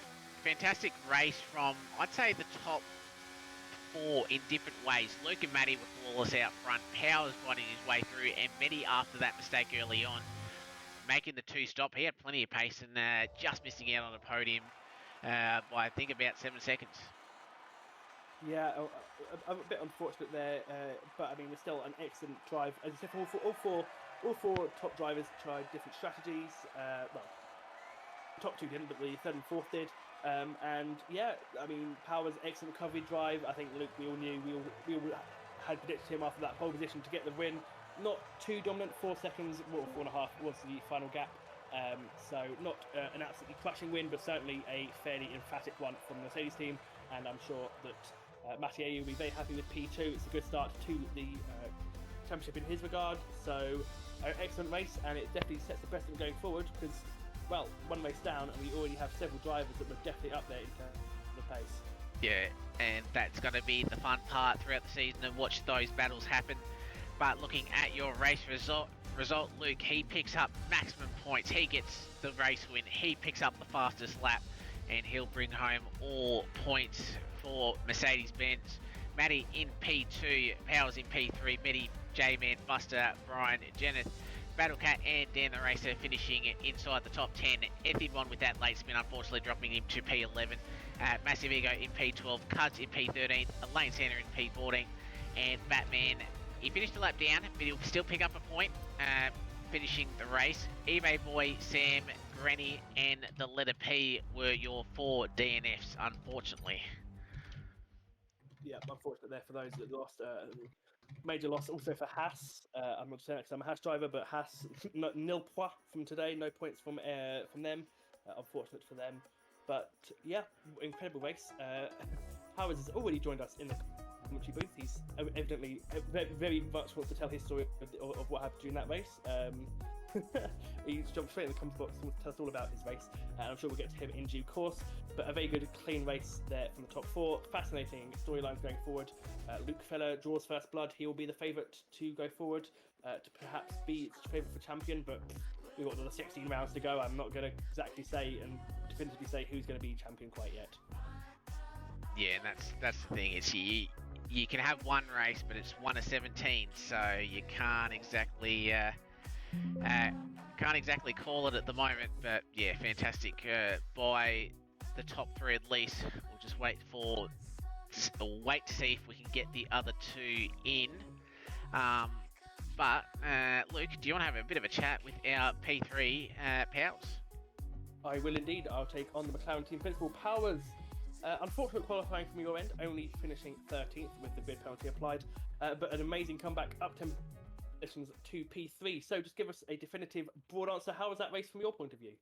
race from, I'd say, the top 4 in different ways. Luke and Matty were flawless out front. Powers fighting his way through, and Matty, after that mistake early on, making the 2-stop. He had plenty of pace and just missing out on a podium by, I think, about 7 seconds. Yeah, a bit unfortunate there, but I mean, it's still an excellent drive. As I said, all four top drivers tried different strategies. Well, the top 2 didn't, but the 3rd and 4th did. And yeah, I mean, Powers' excellent recovery drive. I think Luke, we all knew, we all had predicted him after that pole position to get the win. Not too dominant, 4 seconds, well, 4.5 was the final gap. So not an absolutely crushing win, but certainly a fairly emphatic one from the Mercedes team. And I'm sure that Mathieu will be very happy with P2. It's a good start to the championship in his regard. So excellent race, and it definitely sets the precedent going forward because, well, one race down, and we already have several drivers that were definitely up there in terms of the pace. Yeah, and that's going to be the fun part throughout the season and watch those battles happen. But looking at your race result, Luke, he picks up maximum points. He gets the race win. He picks up the fastest lap, and he'll bring home all points for Mercedes-Benz. Matty in P2, Powers in P3, Matty, J-Man, Buster, Brian, Jeneth, Battlecat and Dan the Racer finishing inside the top 10. Ethibon with that late spin, unfortunately dropping him to P11. Massive Ego in P12, Cuds in P13, Lane Center in P14, and Batman, he finished a lap down, but he'll still pick up a point, finishing the race. eBay Boy, Sam, Granny, and the letter P were your 4 DNFs, unfortunately. Yeah, unfortunate there for those that lost. Major loss also for Haas. I'm not saying that because I'm a Haas driver, but Haas nil points from today, no points from them. Unfortunate for them, but yeah, incredible race. Howard has already joined us in the commentary booth. He's evidently very much wants to tell his story of what happened during that race. He's jumped straight in the comments box to tell us all about his race, and I'm sure we'll get to him in due course. But a very good, clean race there from the top 4. Fascinating storylines going forward. Luke Feller draws first blood. He will be the favourite to go forward, to perhaps be favourite for champion, but we've got another 16 rounds to go. I'm not going to exactly say and definitively say who's going to be champion quite yet. Yeah, and that's the thing. It's you can have one race, but it's 1 of 17, so you can't exactly call it at the moment. But yeah, fantastic by the top 3 at least. We'll just wait to see if we can get the other 2 in. But Luke, do you want to have a bit of a chat with our P3 Powers? I will indeed. I'll take on the McLaren team principal. Powers, unfortunate qualifying from your end, only finishing 13th with the bid penalty applied, but an amazing comeback up 10 positions to P3. So just give us a definitive, broad answer. How was that race from your point of view?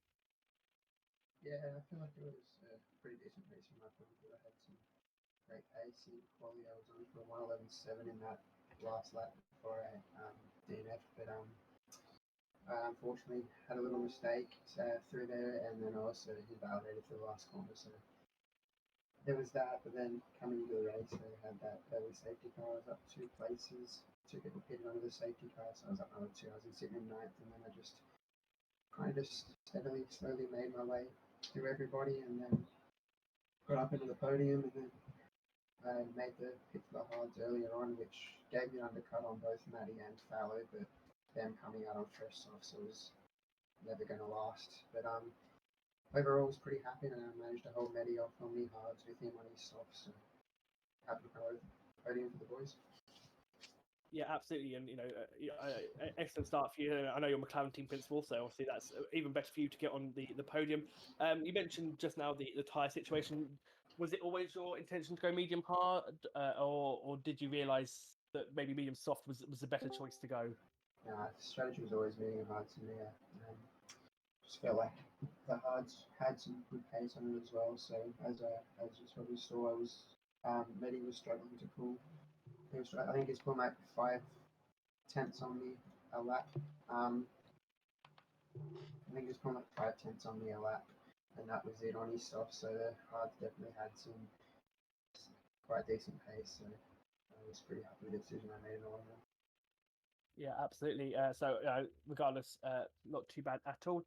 Yeah, I feel like it was a pretty decent race from my point of view. I had some great pace in quali. I was on for a 1:11.7 in that last lap before I DNF, but I unfortunately had a little mistake through there, and then also invalidated for the last corner. So there was that, but then coming into the race, I had that early safety car. I was up 2 places. 2 people pitted under the safety car, so I was up another 2. I was sitting in 9th, and then I just kind of just steadily, slowly made my way through everybody, and then got up into the podium, and then I made the pit for the hards earlier on, which gave me an undercut on both Matty and Fallow, but them coming out on fresh softs, so it was never going to last. But overall, I was pretty happy, and I managed to hold Matty off on me hards with him on his softs, so happy to come over the podium for the boys. Yeah, absolutely, and excellent start for you. I know you're McLaren team principal, so obviously that's even better for you to get on the podium. You mentioned just now the tyre situation. Was it always your intention to go medium hard, or did you realise that maybe medium soft was the better choice to go? The strategy was always medium hard to me. Just felt like the hards had some good pace on it as well. So as you probably saw, I was Matty was struggling to pull. I think he's pulling like 5/10 on me a lap. I think he's pulling like 5/10 on me a lap, and that was it on his soft. So the hards definitely had some quite decent pace. So I was pretty happy with the decision I made in all of them. Yeah, absolutely. So regardless, not too bad at all.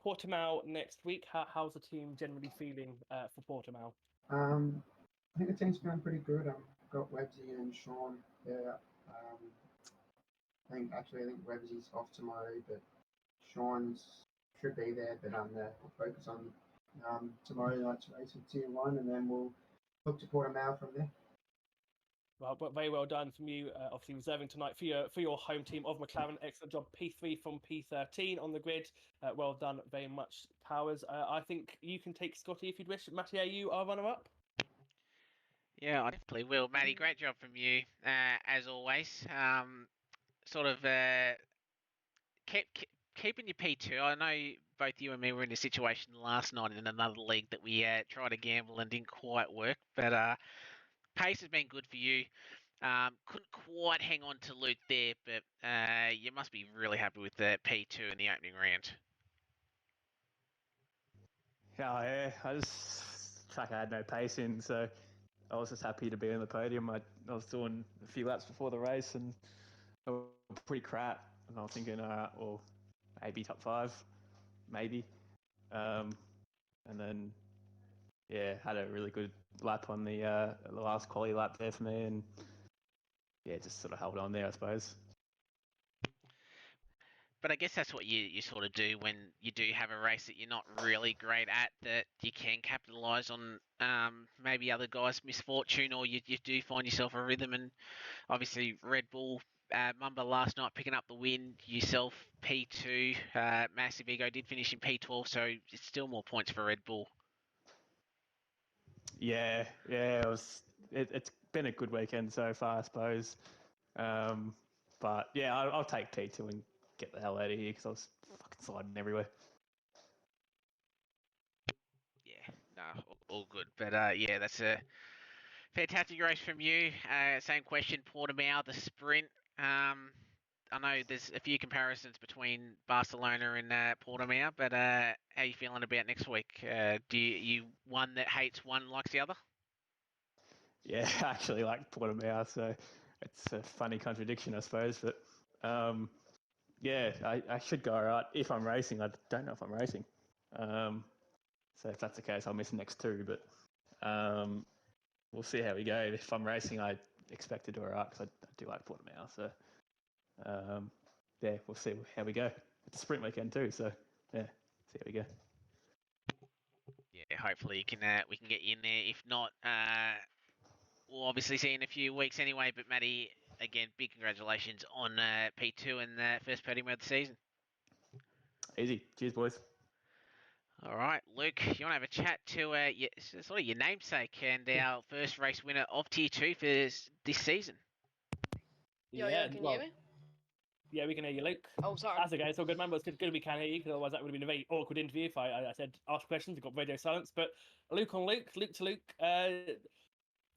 Portimao next week. How's the team generally feeling for Portimao? I think the team's feeling pretty good. I've got Websy and Sean there. I think Websy's off tomorrow, but Sean's should be there. But we'll focus on tomorrow night's race with Tier 1, and then we'll look to Portimao from there. Well, but very well done from you. Obviously reserving tonight for your home team of McLaren. Excellent job. P3 from P13 on the grid. Well done, very much, Powers. I think you can take Scotty if you'd wish. Matty, are you our runner-up? Yeah, I definitely will. Matty, great job from you, as always. Keeping your P2. I know both you and me were in a situation last night in another league that we tried to gamble and didn't quite work, but pace has been good for you. Couldn't quite hang on to Luke there, but you must be really happy with the P2 in the opening round. Yeah, I just track I had no pace in, so I was just happy to be on the podium. I was doing a few laps before the race and they were pretty crap, and I was thinking, well, maybe top 5, maybe. And then, yeah, had a really good lap on the last quali lap there for me, and yeah, just sort of held on there, I suppose. But I guess that's what you sort of do when you do have a race that you're not really great at, that you can capitalise on maybe other guys' misfortune, or you do find yourself a rhythm. And obviously Red Bull, Mumba last night picking up the win, yourself P2, Massive Ego did finish in P12, so it's still more points for Red Bull. Yeah, it's been a good weekend so far, I suppose. But yeah, I'll take P2 and get the hell out of here because I was fucking sliding everywhere. Yeah, no, all good. But yeah, that's a fantastic race from you. Same question, Portimao, the sprint. I know there's a few comparisons between Barcelona and Portimao, but how are you feeling about next week? Do you one that hates one likes the other? Yeah, I actually like Portimao, so it's a funny contradiction, I suppose. But yeah, I should go all right. If I'm racing, I don't know if I'm racing. So if that's the case, I'll miss the next 2. But we'll see how we go. If I'm racing, I expect to do all right because I do like Portimao. So yeah, we'll see how we go. It's a sprint weekend too, so yeah, see how we go. Yeah, hopefully we can get you in there. If not, we'll obviously see you in a few weeks anyway. But Matty, again, big congratulations on P2 and the first podium of the season. Easy. Cheers, boys. All right, Luke, you want to have a chat to sort of your namesake and our first race winner of Tier 2 for this season? Yo, can you hear me? Yeah, we can hear you, Luke. Oh, sorry. That's okay. It's all good, man. But it's good we can hear you, because otherwise that would have been a very awkward interview if I said ask questions and got radio silence. But Luke on Luke, Luke to Luke.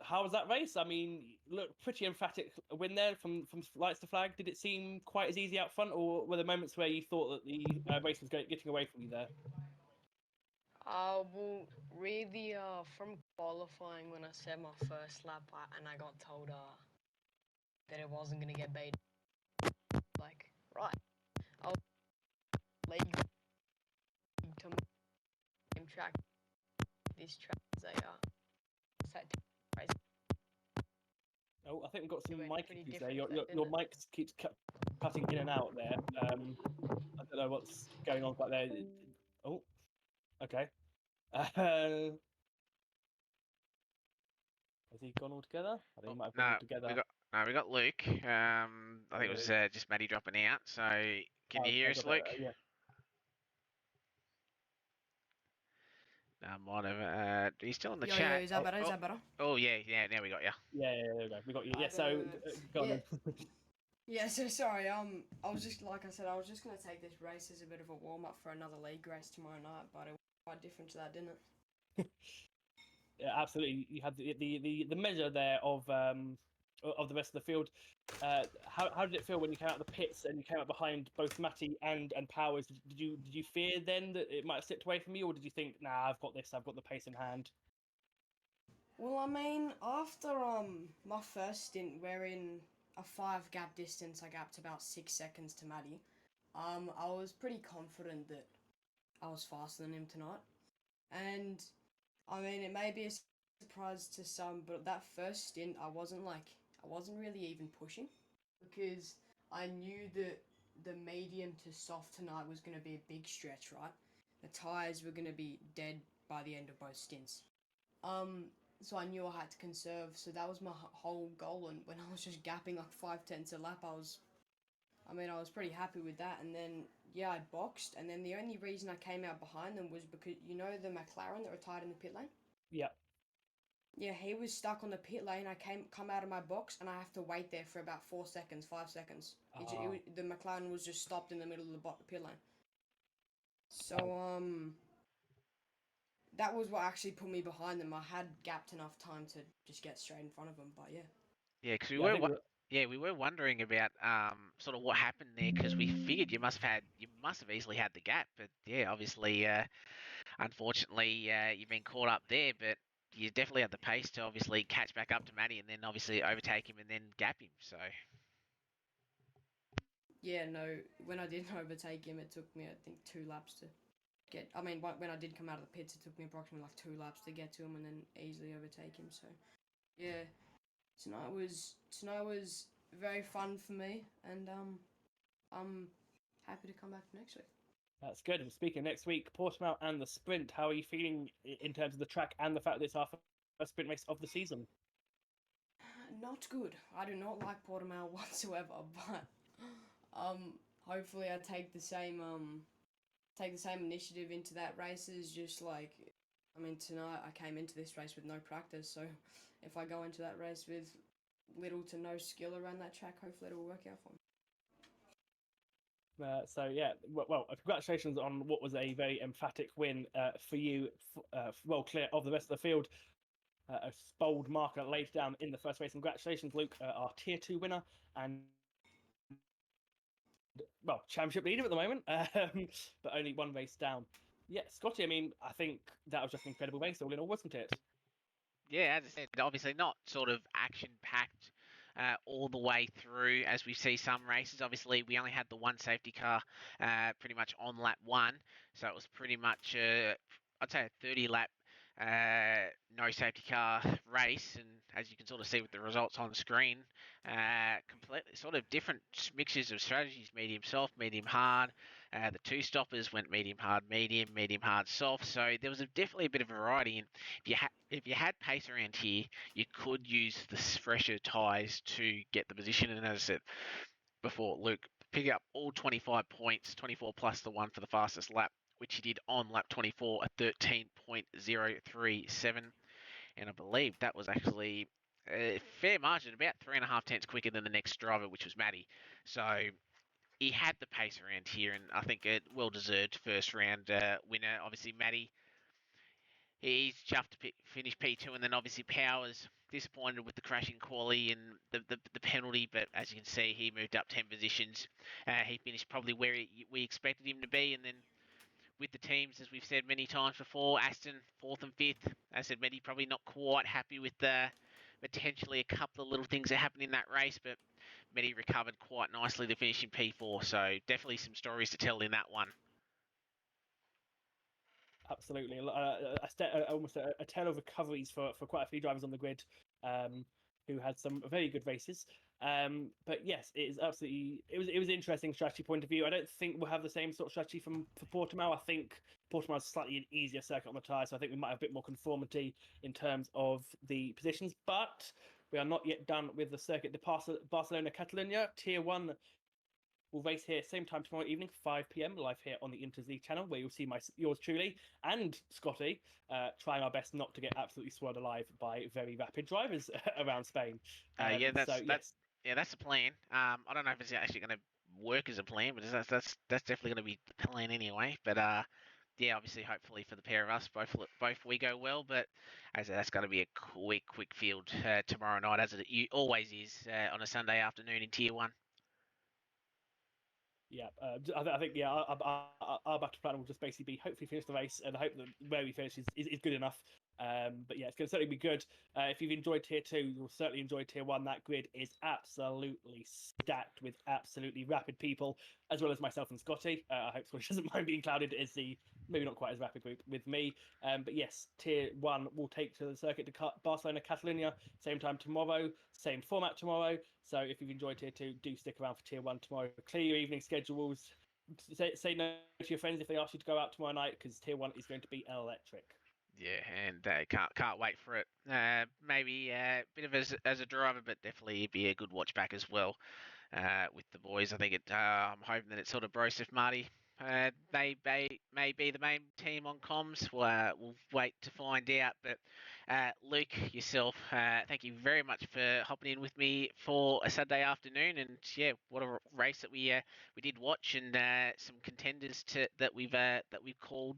how was that race? I mean, look, pretty emphatic win there from lights to flag. Did it seem quite as easy out front, or were there moments where you thought that the race was getting away from you there? Well, really, from qualifying when I set my first lap and I got told that it wasn't gonna get beat, like, right, I'll league to same track. This track is a set race. Oh, I think we've got some It went mic pretty issues there. different, Your didn't mic keeps cutting in and out there. I don't know what's going on quite there. Oh, okay. Has he gone altogether? I think he might have gone No, altogether. we got Luke. I think it was just Matty dropping out. So can you hear us, Luke? Yeah. Whatever. He's still in the Yo, chat. is that better? Is that better? Oh yeah. Now we got you. Yeah, there we go. We got you. Yeah, I've so go on yeah. then. Yeah, so sorry. I was just like I said, I was just gonna take this race as a bit of a warm up for another league race tomorrow night, but it was quite different to that, didn't it? Yeah, absolutely. You had the measure there of the rest of the field. How did it feel when you came out of the pits and you came out behind both Matty and Powers? Did you fear then that it might have slipped away from you, or did you think, nah, I've got this, I've got the pace in hand? Well, I mean, after my first stint, wherein a 5 gap distance, I gapped about 6 seconds to Matty. I was pretty confident that I was faster than him tonight, and I mean, it may be a surprise to some, but that first stint, I wasn't really even pushing, because I knew that the medium to soft tonight was going to be a big stretch, right? The tyres were going to be dead by the end of both stints. So I knew I had to conserve. So that was my whole goal. And when I was just gapping like 5/10 a lap, I was pretty happy with that. And then yeah, I boxed. And then the only reason I came out behind them was because you know the McLaren that retired in the pit lane. Yeah. Yeah, he was stuck on the pit lane. I come out of my box and I have to wait there for about 4 seconds, 5 seconds. The McLaren was just stopped in the middle of the pit lane. So that was what actually put me behind them. I had gapped enough time to just get straight in front of them, but yeah. Yeah, because we were wondering about sort of what happened there, because we figured you must have easily had the gap, but yeah, obviously, unfortunately, you've been caught up there, but you definitely had the pace to obviously catch back up to Matty and then obviously overtake him and then gap him. So Yeah, no, when I did overtake him, it took me, I think, 2 laps to get. I mean, when I did come out of the pits, it took me approximately like 2 laps to get to him and then easily overtake him. So yeah, tonight was very fun for me, and I'm happy to come back next week. That's good. And speaking of next week, Portimao and the sprint, how are you feeling in terms of the track and the fact that it's our first sprint race of the season? Not good. I do not like Portimao whatsoever, but hopefully I take the same initiative into that race as just like, I mean, tonight I came into this race with no practice, so if I go into that race with little to no skill around that track, hopefully it will work out for me. So yeah, well, congratulations on what was a very emphatic win for you, well clear of the rest of the field. A bold marker laid down in the first race. Congratulations, Luke, our Tier 2 winner, and well, championship leader at the moment, but only one race down. Yeah, Scotty, I mean, I think that was just an incredible race all in all, wasn't it? yeah, as I said, obviously not sort of action-packed all the way through as we see some races. Obviously, we only had the one safety car pretty much on lap 1, so it was pretty much, I'd say, a 30-lap no safety car race, and as you can sort of see with the results on the screen, completely sort of different mixtures of strategies: medium soft, medium hard. The 2 stoppers went medium hard, medium hard, soft. So there was definitely a bit of variety. And if you had pace around here, you could use the fresher tyres to get the position. And as I said before, Luke pick up all 25 points, 24 plus the one for the fastest lap, which he did on lap 24 at 13.037. And I believe that was actually a fair margin, about 3.5 tenths quicker than the next driver, which was Matty. So he had the pace around here, and I think a well-deserved first round winner. Obviously, Matty he's chuffed to finish P2, and then obviously Powers disappointed with the crashing quali and the penalty, but as you can see, he moved up 10 positions. He finished probably where we expected him to be, and then with the teams, as we've said many times before, Aston 4th and 5th. As I said, Medi probably not quite happy with potentially a couple of little things that happened in that race, but Medi recovered quite nicely to finish in P4, so definitely some stories to tell in that one. Absolutely, almost a tale of recoveries for quite a few drivers on the grid, who had some very good races. But yes, it is absolutely it was an interesting strategy point of view. I don't think we'll have the same sort of strategy for Portimao. I think Portimao is slightly an easier circuit on the tyre, so I think we might have a bit more conformity in terms of the positions. But we are not yet done with the circuit. The Barcelona Catalunya Tier 1 will race here same time tomorrow evening, 5 p.m. live here on the IntersLeague channel, where you'll see yours truly and Scotty trying our best not to get absolutely swallowed alive by very rapid drivers around Spain. That's the plan. I don't know if it's actually going to work as a plan, but that's definitely going to be the plan anyway. But yeah, obviously, hopefully for the pair of us, both we go well. But as I said, that's going to be a quick field tomorrow night, as it always is on a Sunday afternoon in Tier 1. Yeah, I think our battle plan will just basically be hopefully finish the race and hope that where we finish is good enough. But yeah, it's going to certainly be good. If you've enjoyed Tier 2, you'll certainly enjoy Tier 1. That grid is absolutely stacked with absolutely rapid people, as well as myself and Scotty. I hope Scotty doesn't mind being clouded as the maybe not quite as rapid group with me. But yes, Tier 1 will take to the circuit to Barcelona Catalunya, same time tomorrow, same format tomorrow. So if you've enjoyed Tier 2, do stick around for Tier 1 tomorrow. Clear your evening schedules. Say no to your friends if they ask you to go out tomorrow night, because Tier 1 is going to be electric. Yeah, and can't wait for it. Maybe a bit of as a driver, but definitely be a good watch back as well with the boys. I think I'm hoping that it's sort of Broseph Marty. They may be the main team on comms. We'll wait to find out. But Luke, yourself, thank you very much for hopping in with me for a Saturday afternoon. And yeah, what a race that we did watch, and some contenders that we've called.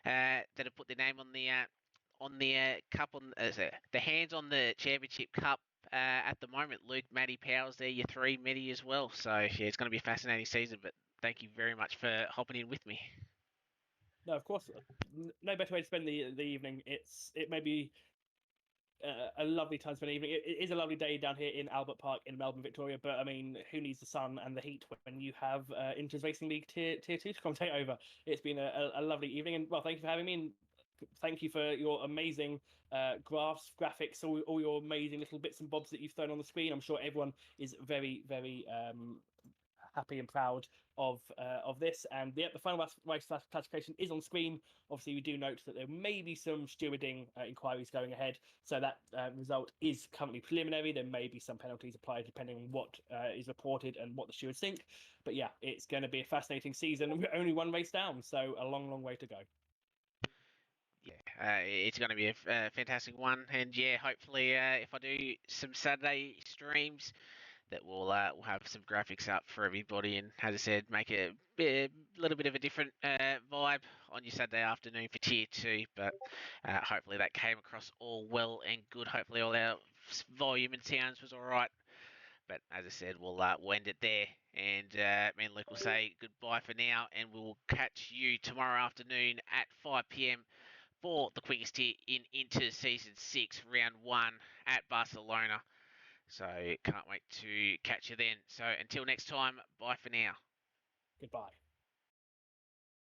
That have put their name on the cup the hands on the championship cup at the moment. Luke, Matty, Powers, there, your three, Matty as well. So yeah, it's going to be a fascinating season. But thank you very much for hopping in with me. No, of course, no better way to spend the evening. It may be a lovely time to spend the evening. It is a lovely day down here in Albert Park in Melbourne, Victoria. But I mean, who needs the sun and the heat when you have Inters Racing League Tier 2 to commentate over? It's been a lovely evening, and well, thank you for having me. And thank you for your amazing graphs, graphics, all your amazing little bits and bobs that you've thrown on the screen. I'm sure everyone is very, very happy and proud of this. And yeah, the final race classification is on screen. Obviously, we do note that there may be some stewarding inquiries going ahead, so that result is currently preliminary. There may be some penalties applied depending on what is reported and what the stewards think. But yeah, it's going to be a fascinating season. We're only one race down, so a long way to go. Yeah, it's going to be a fantastic one, and yeah, hopefully if I do some Saturday streams, that we'll have some graphics up for everybody, and as I said, make a little bit of a different vibe on your Saturday afternoon for Tier 2. But hopefully that came across all well and good. Hopefully all our volume and sounds was all right. But as I said, we'll end it there, and me and Luke will say goodbye for now, and we'll catch you tomorrow afternoon at 5 p.m. for the quickest hit into Season 6, Round 1 at Barcelona. So can't wait to catch you then. So until next time, bye for now. Goodbye.